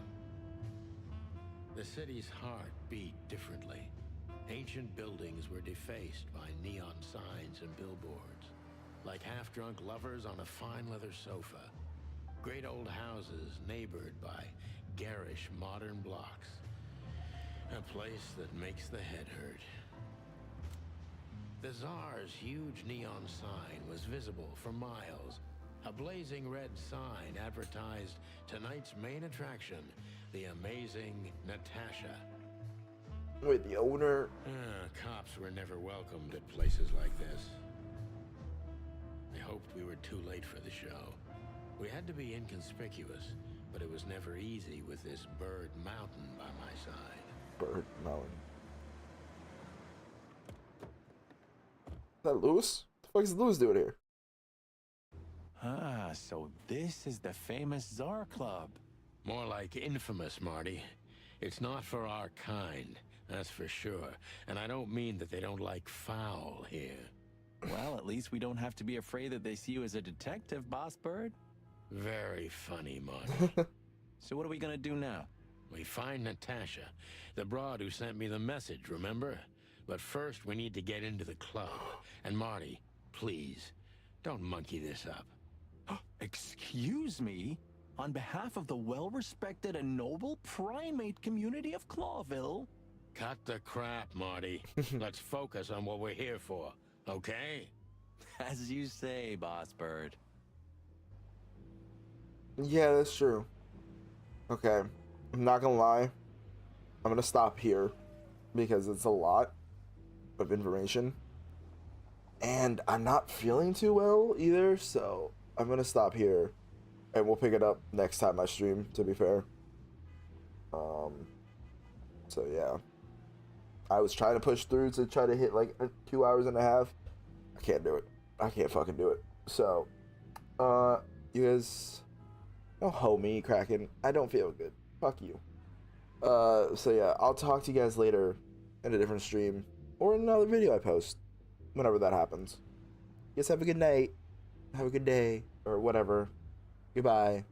The city's heart beat differently. Ancient buildings were defaced by neon signs and billboards, like half-drunk lovers on a fine leather sofa. Great old houses neighbored by garish modern blocks. A place that makes the head hurt. The Tsar's huge neon sign was visible for miles. A blazing red sign advertised tonight's main attraction, the amazing Natasha. Wait, the owner? Cops were never welcomed at places like this. I hoped we were too late for the show. We had to be inconspicuous, but it was never easy with this Bird Mountain by my side. Bird Mountain. Is that Lewis? What the fuck is Lewis doing here? Ah, so this is the famous Tsar Club. More like infamous, Marty. It's not for our kind, that's for sure. And I don't mean that they don't like foul here. Well, at least we don't have to be afraid that they see you as a detective, Boss Bird. Very funny, Marty. So what are we gonna do now? We find Natasha, the broad who sent me the message, remember? But first, we need to get into the club. And Marty, please, don't monkey this up. Excuse me? On behalf of the well-respected and noble primate community of Clawville? Cut the crap, Marty. Let's focus on what we're here for, okay? As you say, Boss Bird. Yeah, that's true. Okay, I'm not gonna lie. I'm gonna stop here because it's a lot of information. And I'm not feeling too well either, so I'm gonna stop here. And we'll pick it up next time I stream, to be fair. So yeah. I was trying to push through to try to hit like 2 hours and a half. I can't do it. I can't fucking do it. So, you guys don't hold me, Kraken. I don't feel good. Fuck you. So yeah, I'll talk to you guys later. in a different stream or in another video I post whenever that happens. Guys, have a good night. Have a good day or whatever. Goodbye.